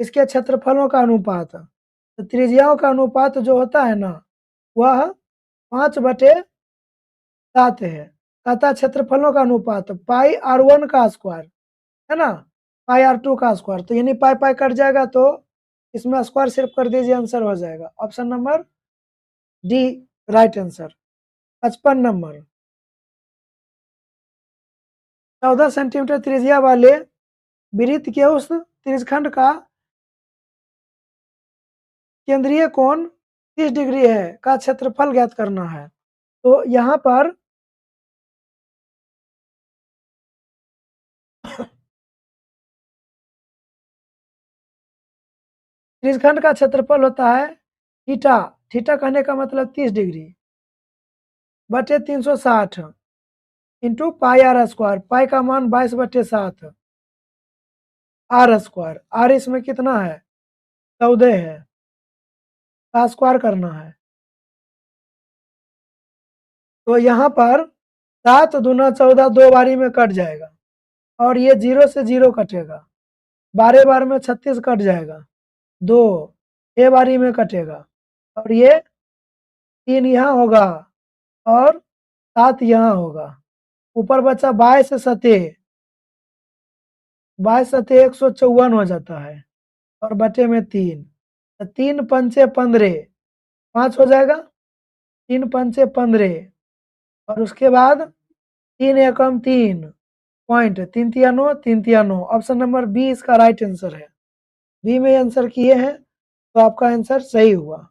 इसके क्षेत्रफलों का अनुपात। तो त्रिज्याओं का अनुपात जो होता है ना वह 5/7 है, तथा क्षेत्रफलों का अनुपात पाई r1 का स्क्वायर है ना, पाई r2 का स्क्वायर। तो यानी पाई पाई कट जाएगा तो इसमें स्क्वायर सिर्फ कर दीजिए, आंसर हो जाएगा। Option number D right answer. 55 number, 14 centimetre त्रिज्या वाले वृत्त के उस त्रिज्यखंड का केंद्रीय कोण 30 डिग्री है का क्षेत्रफल ज्ञात करना है। तो यहाँ पर त्रिज्यखंड का क्षेत्रफल होता है थीटा, थीटा कहने का मतलब 30 डिग्री बटे 360 इंटू पाई आर स्क्वायर, पाई का मान 22/7 आर स्क्वायर, आर इसमें कितना है 14 है, का स्क्वायर करना है। तो यहाँ पर 7 दूना 14 दो बारी में कट जाएगा और ये 0 से 0 कटेगा, 12 बार में 36 कट जाएगा, 2 6 बारी में कटेगा और ये 3 यहाँ होगा और 7 यहाँ होगा। ऊपर बचा 22 सतह, 22 सतह 154 हो जाता है और बटे में 3, तो 3 पंचे 15, 5 हो जाएगा, 3 पंचे 15 और उसके बाद 3 एकम 3 पॉइंट 3 तिया 9, 3 तिया 9। ऑप्शन नंबर बी इसका राइट आंसर है। बी में आंसर किए हैं तो आपका आंसर सही हुआ।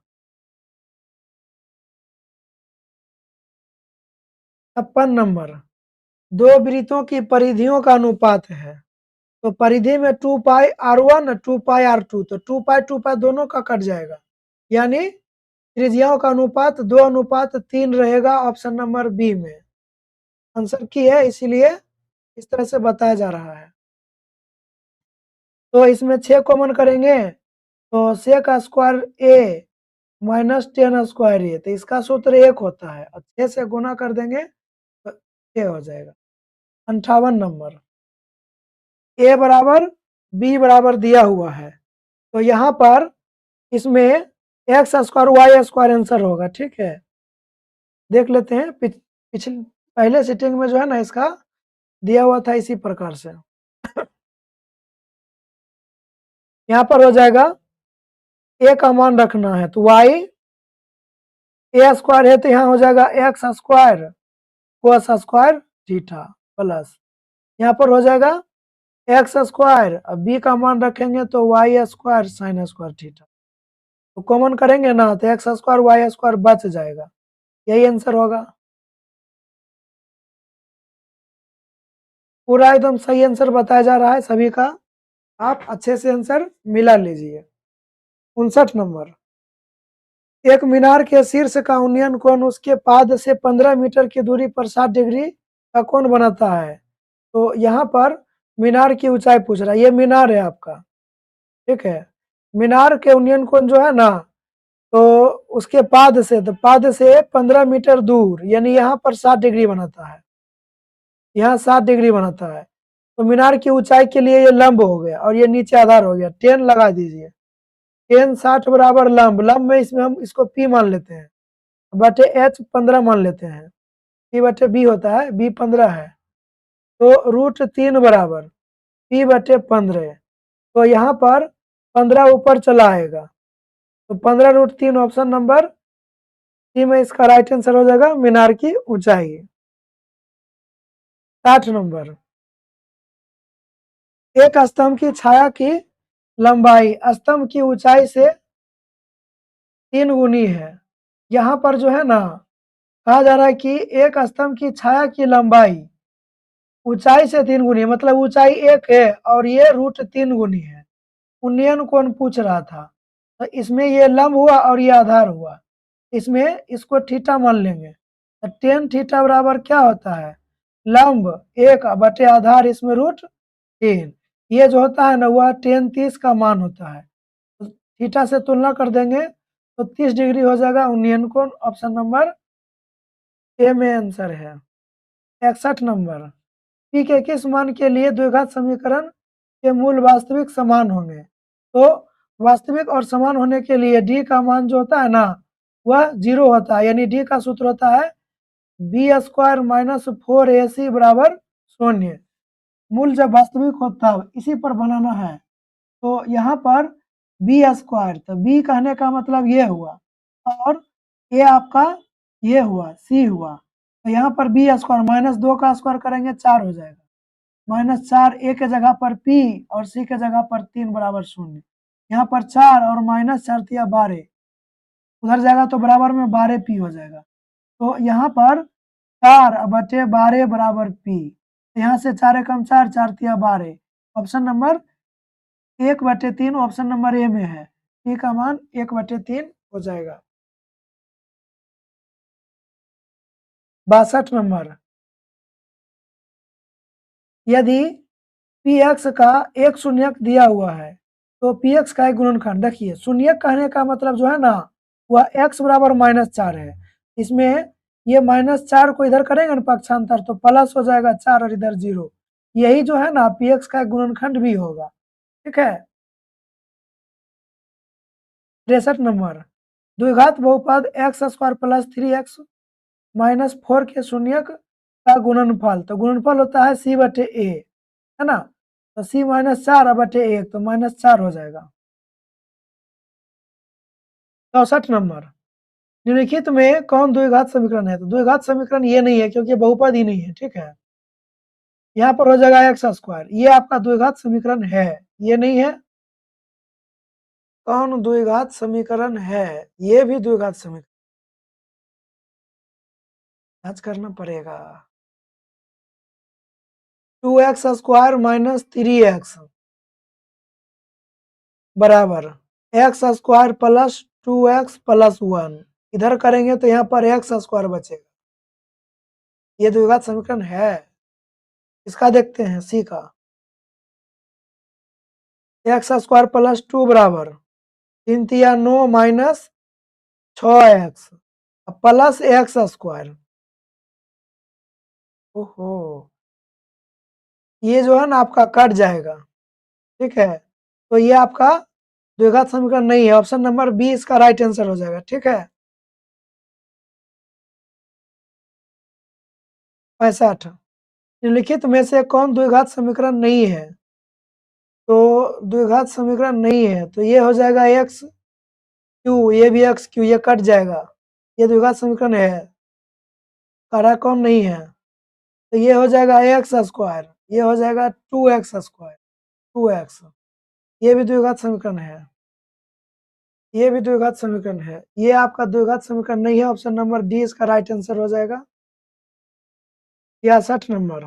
56 नंबर, दो वृत्तों की परिधियों का अनुपात है। तो परिधि में 2 पाई r1 2 पाई r2, तो 2 पाई दोनों का कट जाएगा, यानी त्रिज्याओं का अनुपात 2:3 रहेगा। ऑप्शन नंबर बी में आंसर की है, इसीलिए इस तरह से बताया जा रहा है। तो इसमें 6 कॉमन करेंगे तो सेक स्क्वायर ए माइनस टेन स्क्वायर ए, तो इसका सूत्र 1 होता है और 6 से गुना कर देंगे तो 6 हो जाएगा। 58 नंबर, ए बराबर बी बराबर दिया हुआ है, तो यहाँ पर इसमें x square y square answer होगा, ठीक है। देख लेते हैं पिछले पहले सीटिंग में जो है ना इसका दिया हुआ था इसी प्रकार से। यहाँ पर हो जाएगा ए का मान रखना है तो वाई ए स्क्वायर है तो यहाँ हो जाएगा एक्स स्क्वायर कोस स्क्वायर थीटा प्लस यहाँ पर हो जाएगा एक्स स्क्वायर, अब बी का मान रखेंगे तो y square sine square theta, तो कॉमन करेंगे ना तो एक्स स्क्वायर वाई स्क्वायर बच जाएगा, यही आंसर होगा। पूरा एकदम सही आंसर बताया जा रहा है सभी का, आप अच्छे से आंसर मिला लीजिए। 59 नंबर, एक मीनार के शीर्ष का उन्नयन कोण उसके पाद से 15 मीटर की दूरी पर 60 डिग्री का कोण बनाता है। तो यहाँ पर मीनार की ऊंचाई पूछ रहा है, ये मीनार है आपका, ठीक है। मीनार के उन्नयन कोण जो है ना तो उसके पाद से, तो पाद से 15 मीटर दूर यानी यहाँ पर 60 डिग्री बनाता है, यहाँ 60 डिग्री बनाता है। तो मीनार की ऊंचाई के लिए ये लंब हो गया और ये नीचे आधार हो गया, 10 लगा दीजिए। 10 60 बराबर लंब, लंब में इसमें हम इसको P मान लेते हैं बटे H 15 मान लेते हैं, P बटे B होता है, B 15 है, तो रूट 3 बराबर P बटे 15, तो यहाँ पर 15 ऊपर चला आएगा तो 15 रूट 3 ऑप्शन नंबर सी में इसका राइट आंसर हो जाएगा मीनार की ऊंचाई। 60 नंबर, एक स्तंभ की छाया की लंबाई स्तंभ की ऊंचाई से 3 गुनी है। यहाँ पर जो है ना कहा जा रहा है कि एक स्तंभ की छाया की लंबाई ऊंचाई से 3 गुनी है, मतलब ऊंचाई 1 है और ये रूट 3 गुनी है। उन्नयन कोण पूछ रहा था, तो इसमें ये लंब हुआ और ये आधार हुआ, इसमें इसको थीटा मान लेंगे, तो टेन थीटा बराबर क्या होता है, लंब 1 बटे आधार इसमें रूट 3, ये जो होता है ना वह 10 30 का मान होता है, तो थीटा से तुलना कर देंगे तो 30 डिग्री हो जाएगा उन्नयन कोण, ऑप्शन नंबर ए में आंसर है। 61 नंबर, पी के किस मान के लिए द्विघात समीकरण के मूल वास्तविक समान होंगे। तो वास्तविक और समान होने के लिए डी का मान जो होता है ना वह 0 होता है, यानी डी का सूत्र होता है बी स्क्वायर माइनस 4ac बराबर 0। मूल जब वास्तविक हो तब इसी पर बनाना है, तो यहाँ पर बी स्क्वायर, तो बी कहने का मतलब ये हुआ और ये आपका ये हुआ सी हुआ, तो यहाँ पर बी स्क्वायर -2 का स्क्वायर करेंगे 4 हो जाएगा, -4 ए के जगह पर पी और सी के जगह पर 3 बराबर 0, यहाँ पर 4 और -4 तिया 12, उधर जाएगा तो बराबर में 12 पी हो जाएगा, तो यहाँ पर 4 बटे 12 बराबर पी, यहाँ से 4 एकम 4, 4 तिया 12, option number 1/3 option number A में है, पी का मान 1/3 हो जाएगा। 62 नंबर, यदि पी एक्स का एक शून्यक दिया हुआ है तो पी एक्स का एक गुणनखंड, देखिए शून्यक कहने का मतलब जो है ना वह x बराबर -4 है, इसमें ये -4 को इधर करेंगे ना पक्षांतर तो प्लस हो जाएगा 4 और इधर 0, यही जो है ना पी एक्स का एक गुणनखंड भी होगा, ठीक है। 63 नंबर, द्विघात बहुपद एक्स स्क्वायर प्लस 3x -4 के शून्यक का गुणनफल, तो गुणनफल होता है c बटे a, है ना, तो c -4 बटे 1 तो -4 हो जाएगा। 64 नंबर, निम्नलिखित में कौन द्विघात समीकरण है, तो द्विघात समीकरण ये नहीं है क्योंकि बहुपद ही नहीं है, ठीक है। यहाँ पर हो जाएगा एक्स स्क्वायर, ये आपका द्विघात समीकरण है, ये नहीं है। कौन द्विघात समीकरण है, ये भी द्विघात समीकरण जांच करना पड़ेगा। 2x स्क्वायर माइनस 3x बराबर x square plus 2x plus 1, इधर करेंगे तो यहाँ पर एक्स स्क्वायर बचेगा, ये द्विघात समीकरण है। इसका देखते हैं सी का, एक्स स्क्वायर प्लस 2 बराबर 3 तिया 9 minus 6x plus x square. ओहो, ये जो है ना आपका कट जाएगा, ठीक है। तो ये आपका द्विघात समीकरण नहीं है, ऑप्शन नंबर बी इसका राइट आंसर हो जाएगा, ठीक है। 65 निम्नलिखित में से कौन द्विघात समीकरण नहीं है? तो द्विघात समीकरण नहीं है तो ये हो जाएगा एक्स क्यू, ये भी एक्स क्यू, ये कट जाएगा। ये द्विघात समीकरण है, कारा कौन नहीं है, तो ये हो जाएगा एक्स स्क्वायर, ये हो जाएगा 2x स्क्वायर, 2x। ये भी द्विघात समीकरण है, ये भी द्विघात समीकरण है। ये आपका द्विघात समीकरण नहीं है, ऑप्शन नंबर डी इसका राइट आंसर हो जाएगा। 66 नंबर,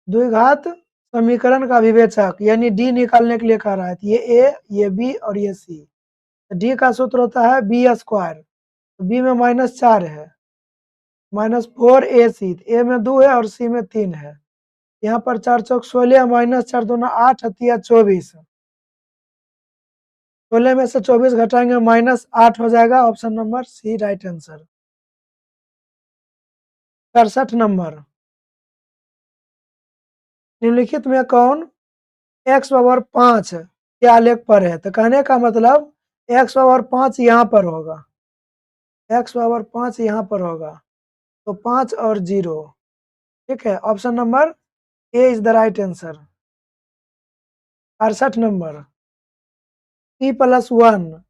द्विघात समीकरण का विवेचक यानी डी निकालने के लिए कह रहा है। तो ये ए, ये बी और ये सी। तो डी का सूत्र होता है बी स्क्वायर, तो बी में -4 है, -4 ए सी, ए में 2 है और सी में 3 है। यहाँ पर 4 चौक 16 -4 दूना 8 हतिया 24, 16 में से 24 घटाएंगे -8 हो जाएगा, option number C right answer. 67 number, निम्नलिखित में कौन x पावर 5 के आलेख पर है? तो कहने का मतलब x पावर 5 यहाँ पर होगा, x पावर 5 यहाँ पर होगा, तो 5 और 0, ठीक है। Option number A is the right answer. 68 number, p + 1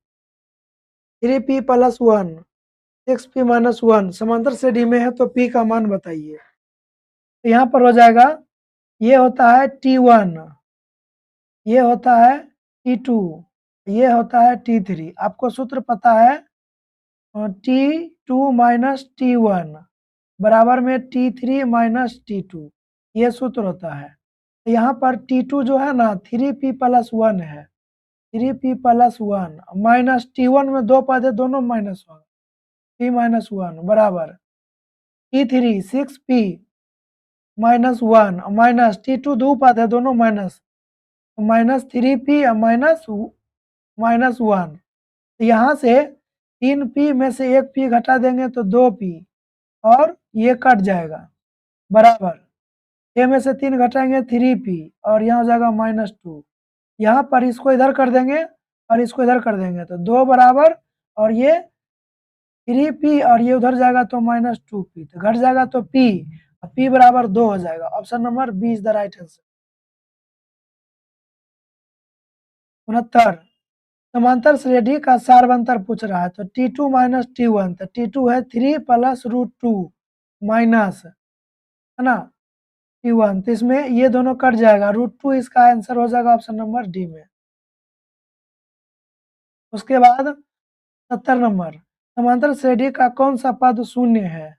3p + 1 6p - 1 समांतर श्रेणी में है, तो p का मान बताइए। तो यहाँ पर हो जाएगा, ये होता है t1, ये होता है t2, ये होता है t3। आपको सूत्र पता है, t2 - t1 बराबर में t3 - t2, ये सूत्र होता है। तो यहाँ पर t2 जो है ना 3p + 1 है, 3p + 1 माइनस t1 में 2 पद है, दोनों माइनस होगा, p - 1 बराबर t3 6p - 1 माइनस t2 दो पद है, दोनों माइनस, -3p -1। तो यहाँ से 3p में से 1p घटा देंगे तो 2p और ये कट जाएगा, बराबर a में से 3 घटाएंगे 3p और यहाँ हो जाएगा -2। यहाँ पर इसको इधर कर देंगे और इसको इधर कर देंगे तो 2 बराबर, और ये 3p और ये उधर जाएगा तो -2p, तो घट जाएगा तो p, और p बराबर 2 हो जाएगा। Option number B is the right answer. 69, समांतर श्रेणी का सारवंतर पूछ रहा है, तो t2 - t1, तो t2 है 3 + √2 माइनस, है ना, t1, तो इसमें ये दोनों कट जाएगा, √2 इसका आंसर हो जाएगा ऑप्शन नंबर डी में। उसके बाद 70 नंबर, समांतर श्रेणी का कौन सा पद शून्य है?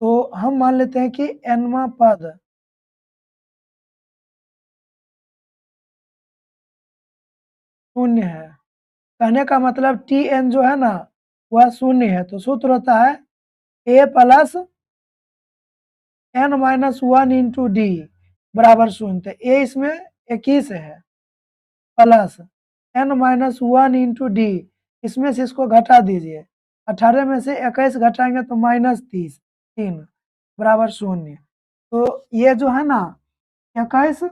तो हम मान लेते हैं कि nवां पद शून्य है, कहने का मतलब tn जो है ना वह शून्य है, तो सूत्र होता है a + n - 1 इंटू डी बराबर 0, तो a इसमें 21 है, प्लस n - 1 इंटू डी, इसमें से इसको घटा दीजिए, 18 में से 21 घटाएंगे तो -30, 3 बराबर 0। तो ये जो है ना 21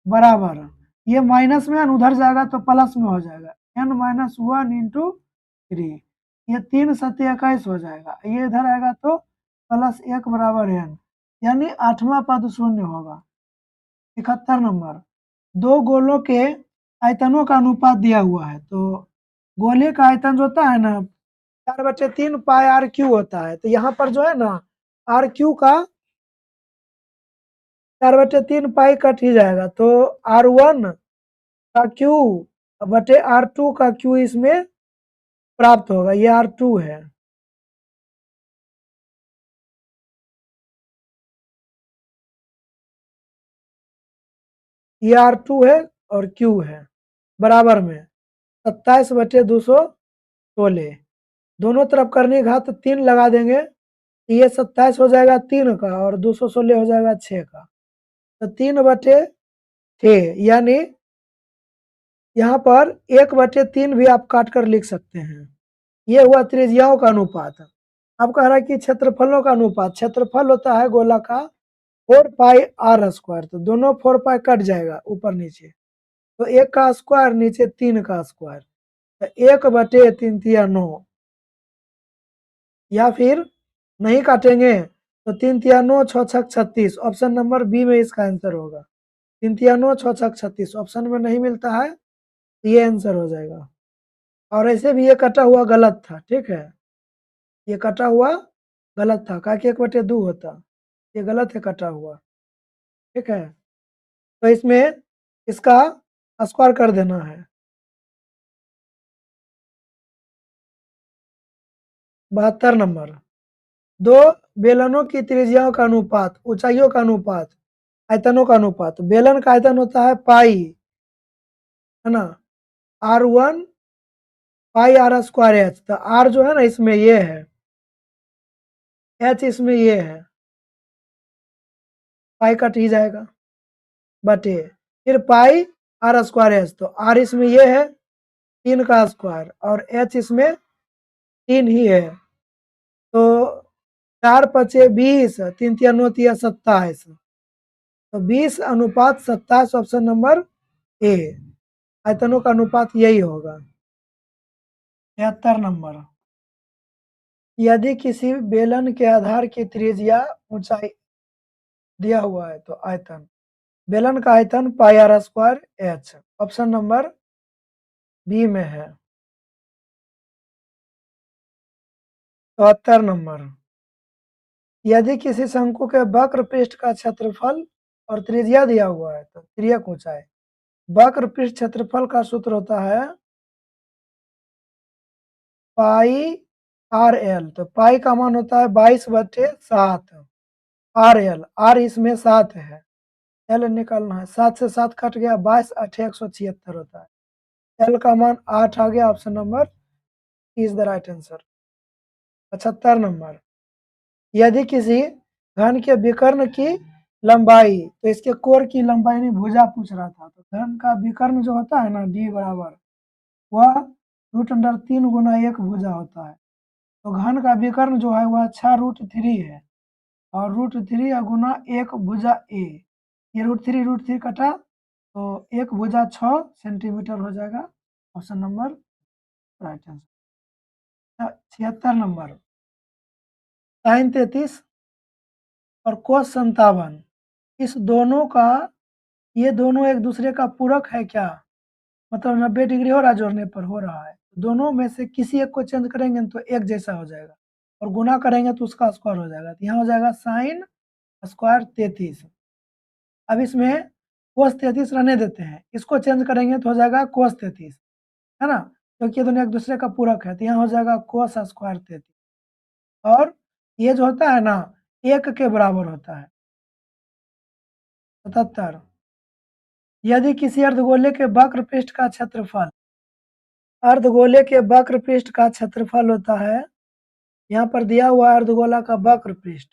बराबर, ये माइनस में उधर जाएगा तो प्लस में हो जाएगा, n - 1 इंटू 3, ये 3 सत्ते 21 हो जाएगा, ये इधर आएगा तो +1 बराबर n, यानी 8वां पद शून्य होगा। 71 नंबर, दो गोलों के आयतनों का अनुपात दिया हुआ है, तो गोले का आयतन जो होता है ना 4/3 पाई आर क्यू होता है, तो यहाँ पर जो है ना आर क्यू का 4/3 पाई कट ही जाएगा, तो R1 का क्यू बटे R2 का क्यू इसमें प्राप्त होगा, ये R2 है। ये R2 है और Q है, बराबर में 27/216, दोनों तरफ करने घात 3 लगा देंगे, ये 27 हो जाएगा 3 का और 216 हो जाएगा 6 का, तो 3/6 यानी यहाँ पर 1/3 भी आप काट कर लिख सकते हैं। ये हुआ त्रिज्याओं का अनुपात। अब कह रहा है कि क्षेत्रफलों का अनुपात। क्षेत्रफल होता है गोला का 4πr², तो दोनों 4π कट जाएगा ऊपर नीचे, तो 1 का स्क्वायर नीचे 3 का स्क्वायर, तो 1/3 या फिर नहीं काटेंगे तो 3 × 9 = 6 × 36। ऑप्शन नंबर बी में इसका आंसर होगा। 3 × 9 = 6 × 36 ऑप्शन में नहीं मिलता है, तो ये आंसर हो जाएगा। और ऐसे भी ये कटा हुआ गलत था, ठीक है, ये कटा हुआ गलत था, का कि 1/2 होता, ये गलत है कटा हुआ, ठीक है। तो इसमें इसका स्क्वायर कर देना है। 72 नंबर, दो बेलनों की त्रिज्याओं का अनुपात, ऊंचाइयों का अनुपात, आयतनों का अनुपात। बेलन का आयतन होता है पाई, है ना, R1 πr²h, तो R जो है ना इसमें ये है, H इसमें ये है, पाई कट ही जाएगा, बटे फिर πr²h, तो R इसमें ये है 3 का स्क्वायर और H इसमें 3 ही है, तो 4×5 = 20, 3×3 = 27, तो 20:27 ऑप्शन नंबर ए। आयतनों का अनुपात यही होगा। 73 नंबर, यदि किसी बेलन के आधार की त्रिज्या ऊंचाई दिया हुआ है तो आयतन, बेलन का आयतन πr²h, ऑप्शन नंबर बी में है। 74 नंबर, यदि किसी शंकु के वक्र पृष्ठ का क्षेत्रफल और त्रिज्या दिया हुआ है तो तिर्यक ऊंचाई। वक्र पृष्ठ क्षेत्रफल का सूत्र होता है πr_l, तो पाई का मान होता है 22/7, RL, R इसमें 7 है, L निकालना है, 7 से 7 कट गया, 22 8 176 होता है, L का मान 8 आ गया, option number is the right answer. 75 number, यदि किसी घन के विकर्ण की लंबाई, तो इसके कोर की लंबाई नहीं भुजा पूछ रहा था, तो घन का विकर्ण जो होता है ना D बराबर, वह √3 गुना 1 भुजा होता है, तो घन का विकर्ण जो है वह 6√3 है, और √3 गुना 1 भुजा ए, ये √3 कटा, तो 1 भुजा 6 सेंटीमीटर हो जाएगा, option number right answer. 76 number, sin 33 और cos 57, इस दोनों का, ये दोनों एक दूसरे का पूरक है क्या, मतलब 90 डिग्री हो रहा है, जोड़ने पर हो रहा है, दोनों में से किसी एक को चेंज करेंगे तो एक जैसा हो जाएगा, और गुना करेंगे तो उसका स्क्वायर हो जाएगा, तो यहाँ हो जाएगा sin स्क्वायर 33। अब इसमें cos 33 रहने देते हैं, इसको चेंज करेंगे तो हो जाएगा cos 33, है ना, क्योंकि ये दोनों एक दूसरे का पूरक है, तो यहाँ हो जाएगा cos स्क्वायर 33, और ये जो होता है ना 1 के बराबर होता है। 77, यदि किसी अर्धगोले के वक्र पृष्ठ का क्षेत्रफल, अर्धगोले के वक्र पृष्ठ का क्षेत्रफल होता है, यहाँ पर दिया हुआ है अर्धगोला का वक्र पृष्ठ,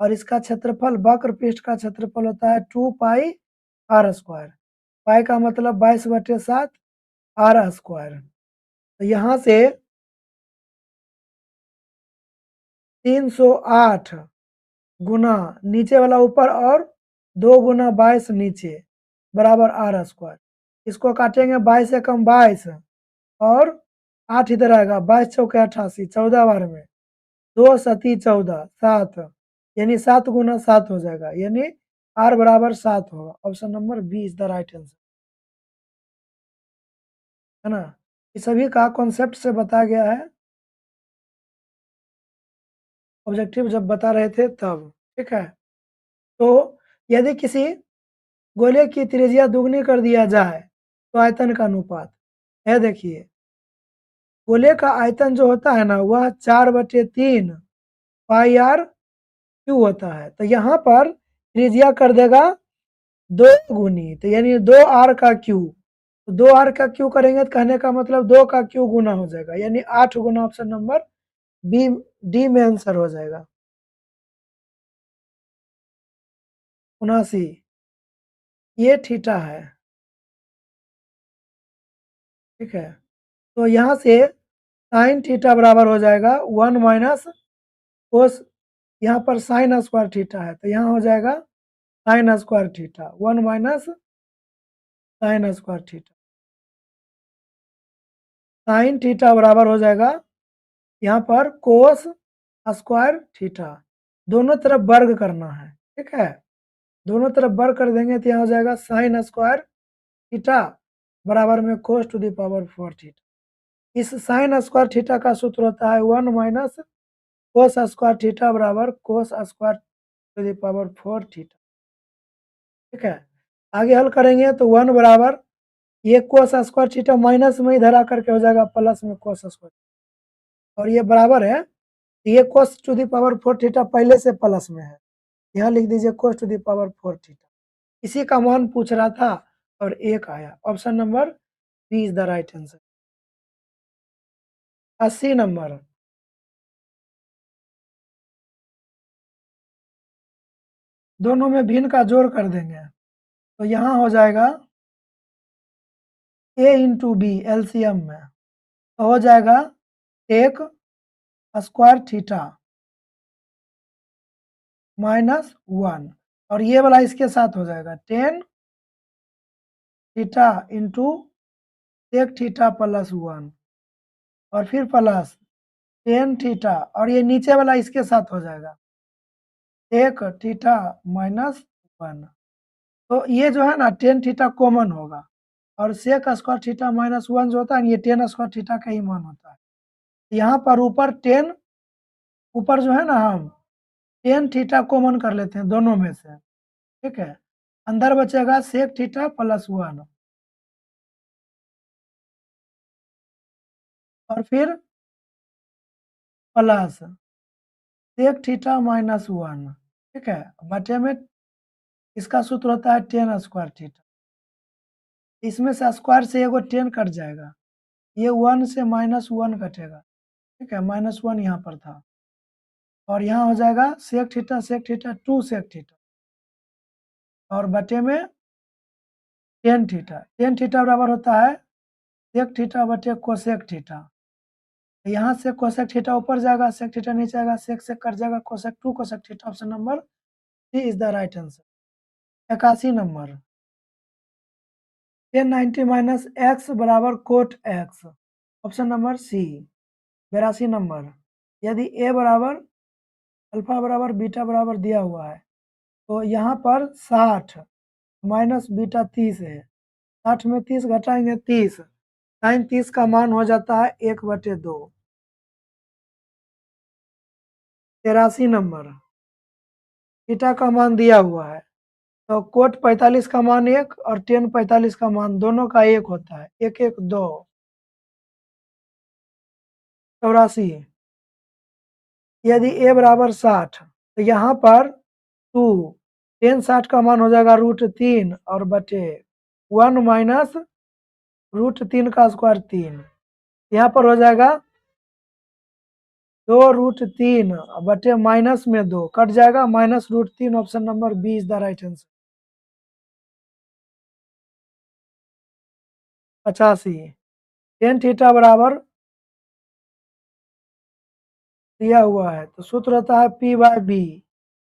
और इसका क्षेत्रफल, वक्र पृष्ठ का क्षेत्रफल होता है 2πr², पाई का मतलब 22/7 r², तो यहाँ से 308 गुना नीचे वाला ऊपर और 2 गुना 22 नीचे बराबर r², इसको काटेंगे 22 से कम 22, और 8 इधर आएगा, 22 चौके 88, 14 बार में 2 सती 14 7, यानी 7 गुना 7 हो जाएगा, यानी r बराबर 7 होगा, option number B is the right answer, है ना। ये सभी का कॉन्सेप्ट से बताया गया है, ऑब्जेक्टिव जब बता रहे थे तब, ठीक है। तो यदि किसी गोले की त्रिज्या दुगनी कर दिया जाए तो आयतन का अनुपात है, देखिए गोले का आयतन जो होता है ना वह 4/3 πr³ होता है, तो यहाँ पर त्रिज्या कर देगा 2 गुनी, तो यानी 2r का क्यू, तो 2r का क्यू करेंगे तो कहने का मतलब 2 का क्यू गुना हो जाएगा, यानी 8 गुना, ऑप्शन नंबर बी डी में आंसर हो जाएगा। 79, ये थीटा है, ठीक है। तो यहाँ से साइन थीटा बराबर हो जाएगा 1 माइनस कोस, यहाँ पर साइन स्क्वायर थीटा है तो यहाँ हो जाएगा sign square theta 1 minus sine square theta. Sign theta बराबर हो जाएगा यहाँ पर कोस स्क्वायर थीटा, दोनों तरफ वर्ग करना है, ठीक है। दोनों तरफ वर्ग कर देंगे तो यहाँ हो जाएगा साइन स्क्वायर थीटा बराबर में कोस टू द पावर 4 थीटा। इस साइन स्क्वायर थीटा का सूत्र होता है 1 माइनस कोस स्क्वायर थीटा बराबर cos square to the power 4 theta, ठीक है। आगे हल करेंगे तो 1 बराबर ये कोस स्क्वायर थीटा माइनस में इधर आकर के हो जाएगा प्लस में कोस स्क्वायर, और ये बराबर है ये cos to the power 4 theta पहले से प्लस में है, यहाँ लिख दीजिए cos to the power 4 theta. इसी का मान पूछ रहा था और एक आया, option number B is the right answer. 80 number, दोनों में भिन्न का जोड़ कर देंगे तो यहाँ हो जाएगा a इंटू बी एलसीएम में तो हो जाएगा टेक स्क्वायर थीटा माइनस 1, और ये वाला इसके साथ हो जाएगा 10 थीटा इंटू टेक थीटा प्लस 1, और फिर प्लस 10 थीटा, और ये नीचे वाला इसके साथ हो जाएगा टेक थीटा माइनस 1। तो ये जो है ना 10 थीटा कॉमन होगा, और सेक स्क्वायर थीटा माइनस 1 जो होता है ये 10 स्क्वायर थीटा का ही मान होता है। यहाँ पर ऊपर 10, ऊपर जो है ना हम 10 थीटा कॉमन कर लेते हैं दोनों में से, ठीक है। अंदर बचेगा सेक थीटा प्लस 1, और फिर प्लस सेक थीटा माइनस 1, ठीक है। बटे में इसका सूत्र होता है 10 स्क्वायर थीटा, इसमें से स्क्वायर से एगो 10 कट जाएगा, ये 1 से माइनस 1 कटेगा, ठीक है। माइनस 1 यहाँ पर था, और यहाँ हो जाएगा सेक थीटा 2 सेक थीटा, और बटे में 10 थीटा। 10 थीटा बराबर होता है सेक थीटा बटे कोसेक थीटा, यहाँ से कोसेक थीटा ऊपर जाएगा, सेक थीटा नीचे आएगा, सेक से कट जाएगा, cosec 2 cosec theta. Option number C is the right answer. 81 number, 1090 minus X बराबर cot X, option number C. 82 number, यदि ए बराबर अल्फा बराबर बीटा बराबर दिया हुआ है तो यहाँ पर 60 माइनस बीटा 30 है, 60 में 30 घटाएंगे 30, साइन 30 का मान हो जाता है 1/2। 83 नंबर, थीटा का मान दिया हुआ है तो कोट 45 का मान 1 और टेन 45 का मान दोनों का 1 होता है, 1 1 2। 84, यदि ए बराबर 60 तो यहाँ पर 2 10 60 का मान हो जाएगा √3 और बटे 1 माइनस √3 का स्क्वायर 3, यहाँ पर हो जाएगा 2√3 बटे माइनस में 2 कट जाएगा minus √3। Option number B is the right answer. 85, tan theta बराबर दिया हुआ है तो सूत्र होता है P/B,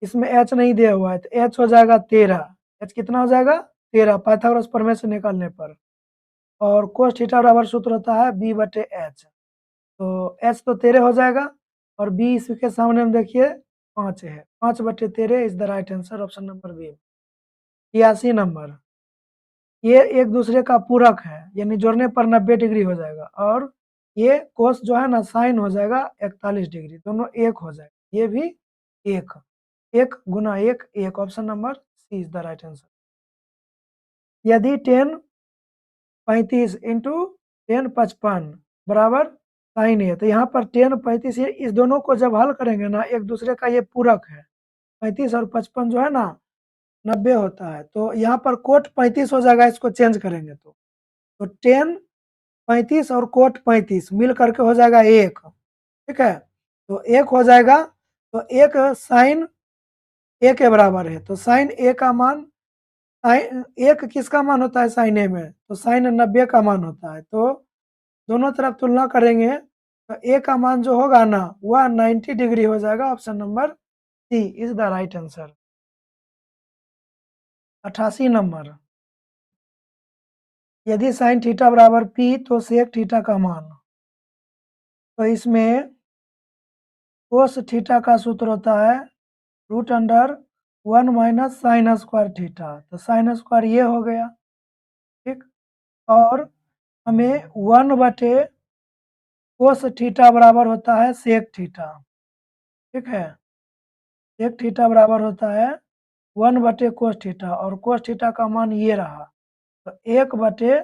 इसमें H नहीं दिया हुआ है तो H हो जाएगा 13, H कितना हो जाएगा 13 पाइथागोरस प्रमेय से निकालने पर, और कोस थीटा बराबर सूत्र होता है B/H, तो H तो 13 हो जाएगा और B इसके सामने में देखिए 5 है, 5/13 is the right answer. Option number B. 83 number, ये एक दूसरे का पूरक है यानी जोड़ने पर 90 डिग्री हो जाएगा, और ये कोस जो है ना साइन हो जाएगा 41 डिग्री, दोनों एक हो जाएगा, ये भी एक, 1 गुना 1 1। Option number C is the right answer. यदि 10 35 इंटू 10 55 बराबर साइन है तो यहाँ पर 10 35 इस दोनों को जब हल करेंगे ना एक दूसरे का ये पूरक है, 35 और 55 जो है ना 90 होता है, तो यहाँ पर कोट 35 हो जाएगा, इसको चेंज करेंगे तो 10 35 और कोट 35 मिल करके हो जाएगा 1, ठीक है। तो 1 हो जाएगा तो 1 साइन ए के बराबर है, तो साइन ए का मान साइन 1 किसका मान होता है साइन ए में, तो साइन 90 का मान होता है, तो दोनों तरफ तुलना करेंगे तो ए का मान जो होगा ना वह 90 डिग्री हो जाएगा। Option number C is the right answer. 88 number, यदि साइन थीटा बराबर पी तो सेक थीटा का मान। तो इसमें कोस थीटा का सूत्र होता है root under 1 minus sine square theta. तो साइन स्क्वायर ये हो गया, ठीक। और हमें 1/, कोस थीटा बराबर होता है सेक थीटा, ठीक है। सेक थीटा बराबर होता है 1/, कोस थीटा, और कोस थीटा का मान ये रहा। तो 1/,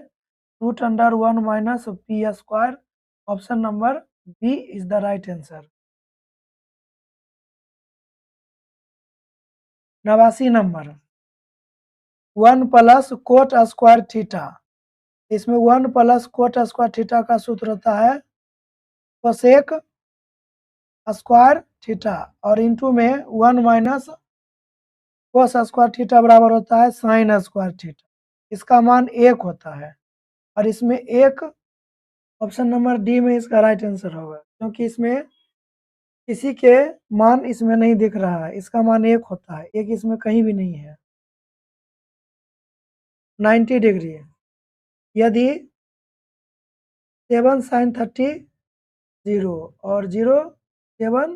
root under 1 minus p square. Option number B is the right answer. 89 number, 1 plus cot square theta. इसमें 1 प्लस कोट स्क्वायर थीटा का सूत्र होता है कोसेक स्क्वायर थीटा, और इंटू में 1 माइनस कोस स्क्वायर थीटा बराबर होता है साइन स्क्वायर थीटा। इसका मान 1 होता है, और इसमें 1, ऑप्शन नंबर डी में इसका राइट आंसर होगा, क्योंकि इसमें किसी के मान इसमें नहीं दिख रहा है। इसका मान 1 होता है, 1 इसमें कहीं भी नहीं है। 90 डिग्री, यदि 7 साइन 30 0 और 0 7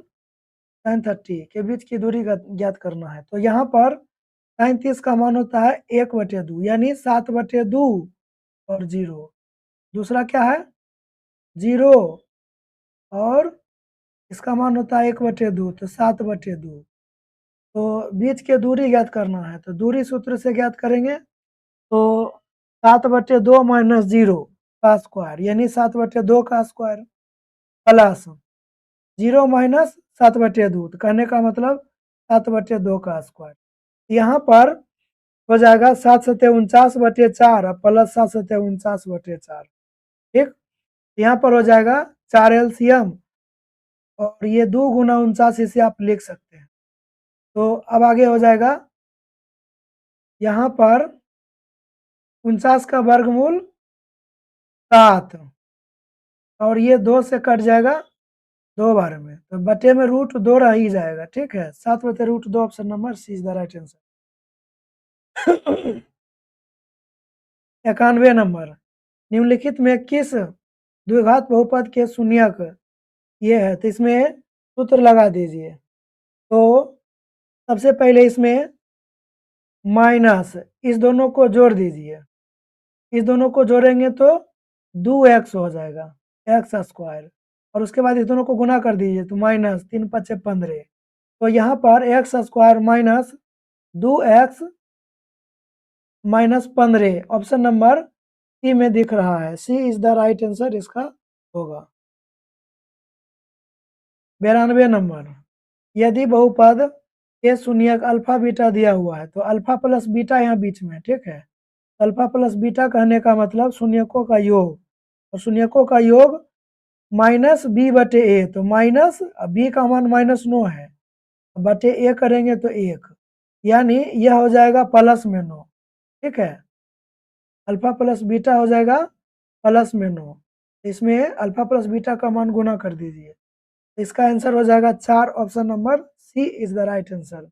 साइन 30 के बीच की दूरी ज्ञात करना है। तो यहाँ पर साइन 30 का मान होता है 1/2, यानी 7/2 और 0। दूसरा क्या है 0, और इसका मान होता है 1/2, तो 7/2। तो बीच की दूरी ज्ञात करना है, तो दूरी सूत्र से ज्ञात करेंगे। तो 7/2 माइनस 0 का स्क्वायर, यानी 7/2 का स्क्वायर, प्लस 0 माइनस 7/2, तो कहने का मतलब 7/2 का स्क्वायर। यहाँ पर हो जाएगा 7×7 = 49/4 और प्लस 7×7 = 49/4, ठीक। यहाँ पर हो जाएगा 4 एलसीएम, और ये 2 गुना 49 इसे आप लिख सकते हैं। तो अब आगे हो जाएगा यहाँ पर 49 का वर्गमूल 7, और ये 2 से कट जाएगा 2 बार में, तो बटे में √2 रह ही जाएगा, ठीक है। 7/√2, option number C is the right answer. 91 number, निम्नलिखित में किस द्विघात बहुपद के शून्यक ये है, तो इसमें सूत्र लगा दीजिए। तो सबसे पहले इसमें माइनस, इस दोनों को जोड़ दीजिए। इस दोनों को जोड़ेंगे तो 2x हो जाएगा, एक्स स्क्वायर, और उसके बाद इस दोनों को गुना कर दीजिए तो माइनस 3×5 = 15। तो यहाँ पर x square minus 2x minus 15, option number C में दिख रहा है। C is the right answer इसका होगा। 92 नंबर, यदि बहुपद के शून्यक अल्फा बीटा दिया हुआ है, तो अल्फा प्लस बीटा यहाँ बीच में, ठीक है। अल्फा प्लस बीटा कहने का मतलब शून्यकों का योग, और शून्यकों का योग -b/a, तो माइनस b का मान -9 है, बटे a करेंगे तो 1, यानी यह हो जाएगा प्लस में 9, ठीक है। अल्फा प्लस बीटा हो जाएगा प्लस में 9, इसमें अल्फा प्लस बीटा का मान गुना कर दीजिए, इसका आंसर हो जाएगा 4, option number C is the right answer.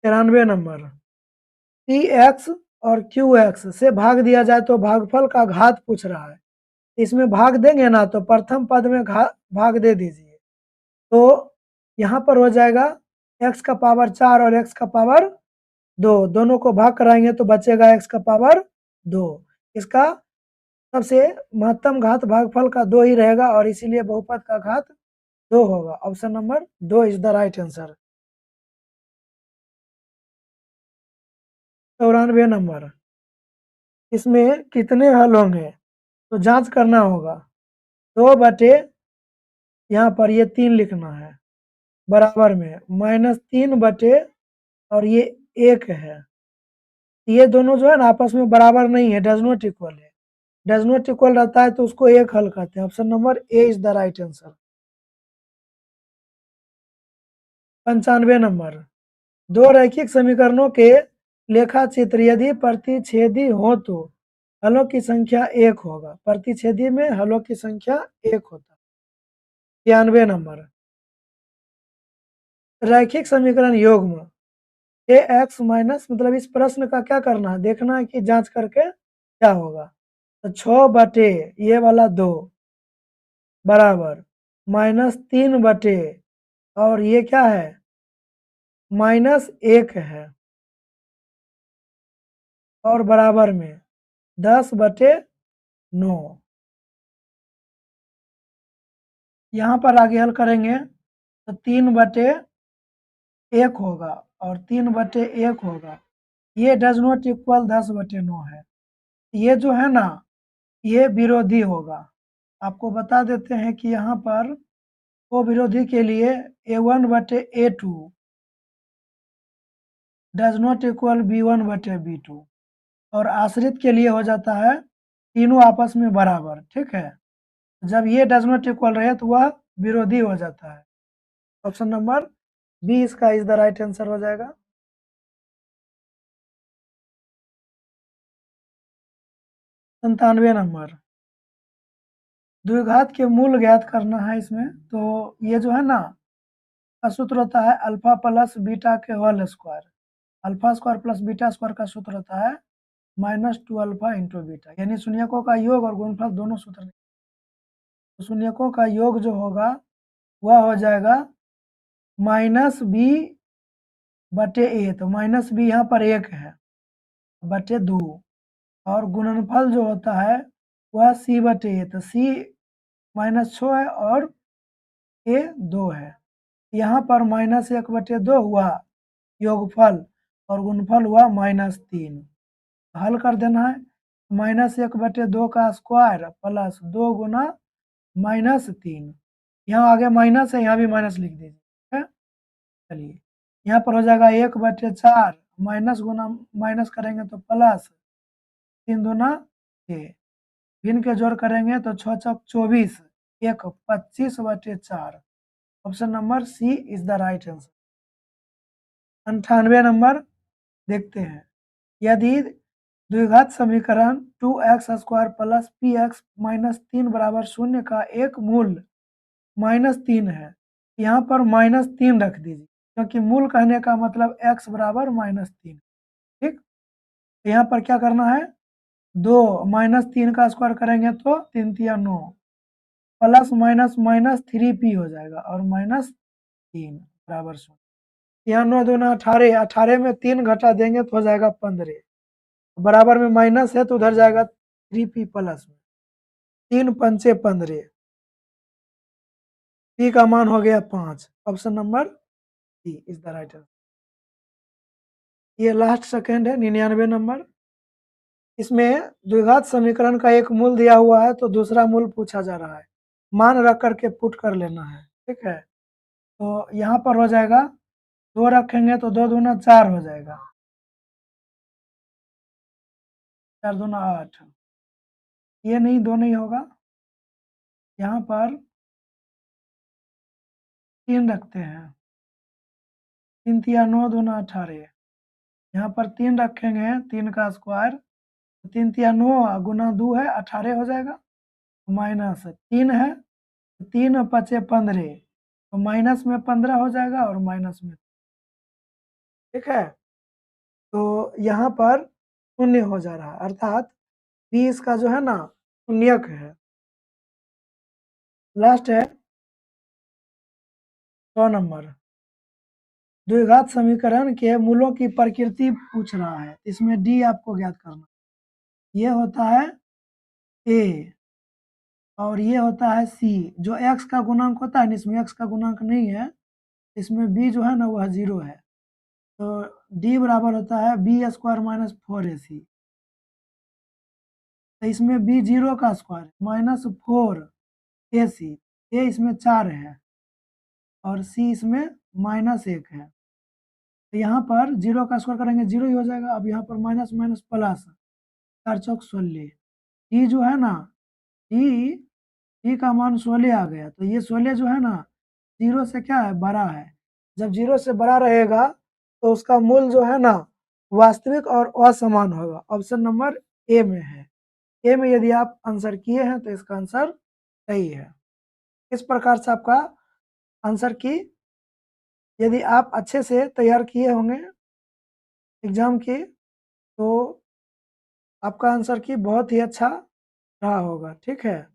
93 number, px और qx से भाग दिया जाए तो भागफल का घात पूछ रहा है। इसमें भाग देंगे ना तो प्रथम पद में भाग दे दीजिए, तो यहाँ पर हो जाएगा x का पावर 4 और x का पावर 2, दोनों को भाग कराएंगे तो बचेगा x का पावर 2। इसका सबसे महत्तम घात भागफल का 2 ही रहेगा, और इसीलिए बहुपद का घात 2 होगा। Option number 2 is the right answer. 94 number, इसमें कितने हल होंगे तो जांच करना होगा। 2/, यहाँ पर ये 3 लिखना है, बराबर में -3/, और ये 1 है। ये दोनों जो है ना आपस में बराबर नहीं है, डज नॉट इक्वल है। डज नॉट इक्वल रहता है तो उसको 1 हल कहते हैं। Option number A is the right answer. 95 number, दो रैखिक समीकरणों के लेखा चित्र यदि प्रतिच्छेदी हो तो हलों की संख्या 1 होगा, प्रतिच्छेदी में हलों की संख्या 1 होता है। 93 नंबर, रैखिक समीकरण युग्म ax माइनस मतलब इस प्रश्न का क्या करना है, देखना है कि जांच करके क्या होगा। तो 6 बटे ये वाला 2 बराबर -3 बटे और ये क्या है -1 है और बराबर में 10/9। यहाँ पर आगे हल करेंगे तो 3/1 होगा और 3/1 होगा। ये डज नॉट इक्वल 10/9 है। ये जो है ना ये विरोधी होगा। आपको बता देते हैं कि यहाँ पर वो विरोधी के लिए a1/a2 does not equal b1/b2 और आश्रित के लिए हो जाता है तीनों आपस में बराबर, ठीक है। जब ये डज नॉट इक्वल रहे तो वह विरोधी हो जाता है। ऑप्शन नंबर बी इसका इज द राइट आंसर हो जाएगा। 97 नंबर, द्विघात के मूल ज्ञात करना है इसमें। तो ये जो है ना का सूत्र होता है अल्फा प्लस बीटा के whole square. Alpha square plus beta square का सूत्र होता है -2 अल्फा इंटू बीटा, यानी शून्यकों का योग और गुणनफल दोनों सूत्र। तो शून्यकों का योग जो होगा वह हो जाएगा -b/a, तो -b यहाँ पर 1 है बटे 2 और गुणनफल जो होता है वह c/a, तो c -6 है और a 2 है। यहाँ पर -1/2 हुआ योगफल और गुणनफल हुआ -3। हल कर देना है, -1/2 का स्क्वायर प्लस 2 गुना -3। यहाँ आगे माइनस है, यहाँ भी माइनस लिख दीजिए, ठीक है। चलिए यहाँ पर हो जाएगा 1/4 माइनस गुना माइनस करेंगे तो प्लस 3 दूना 6, भिन्न के जोड़ करेंगे तो 6 चौक 24, 1 25/4। Option number C is the right answer. 98 number देखते हैं, यदि द्विघात समीकरण 2x² प्लस px -3 बराबर 0 का एक मूल -3 है, यहाँ पर -3 रख दीजिए क्योंकि मूल कहने का मतलब x बराबर -3, ठीक। तो यहाँ पर क्या करना है, 2 -3 का स्क्वायर करेंगे तो 3 तिया 9 प्लस माइनस माइनस 3p हो जाएगा और -3 बराबर 0। यहाँ 9 दूना 18, 18 में 3 घटा देंगे तो हो जाएगा 15, बराबर में माइनस है तो उधर जाएगा 3p प्लस में, 3 पंचे 15, p का मान हो गया 5। Option number C is the right answer. ये लास्ट सेकंड है 99 नंबर, इसमें द्विघात समीकरण का एक मूल दिया हुआ है तो दूसरा मूल पूछा जा रहा है, मान रख करके पुट कर लेना है, ठीक है। तो यहाँ पर हो जाएगा 2 रखेंगे तो 2 दूना 4 हो जाएगा, 4 दूना 8, ये नहीं 2 नहीं होगा, यहाँ पर 3 रखते हैं, 3 तिया 9 दूना 18, यहाँ पर 3 रखेंगे 3 का स्क्वायर, 3 तिया 9 गुना 2 है 18 हो जाएगा, माइनस 3 है 3 पचे 15, तो माइनस में 15 हो जाएगा और माइनस में, ठीक है। तो यहाँ पर शून्य हो जा रहा है, अर्थात 20 का जो है ना शून्यक है। लास्ट है 100 नंबर, द्विघात समीकरण के मूलों की प्रकृति पूछ रहा है, इसमें डी आपको ज्ञात करना। ये होता है ए और ये होता है सी, जो एक्स का गुणांक होता है, इसमें एक्स का गुणांक नहीं है, इसमें बी जो है ना वह 0 है। तो डी बराबर होता है b² - 4ac, तो इसमें बी 0 का स्क्वायर -4ac, ए इसमें 4 है और सी इसमें -1 है। तो यहाँ पर 0 का स्क्वायर करेंगे 0 ही हो जाएगा। अब यहाँ पर माइनस माइनस प्लस, 4 चौक 16, डी जो है ना डी का मान 16 आ गया, तो ये 16 जो है ना 0 से क्या है बड़ा है, जब 0 से बड़ा रहेगा तो उसका मूल जो है ना वास्तविक और असमान होगा। ऑप्शन नंबर ए में है। ए में यदि आप आंसर किए हैं तो इसका आंसर सही है। इस प्रकार से आपका आंसर की यदि आप अच्छे से तैयार किए होंगे एग्ज़ाम की तो आपका आंसर की बहुत ही अच्छा रहा होगा, ठीक है।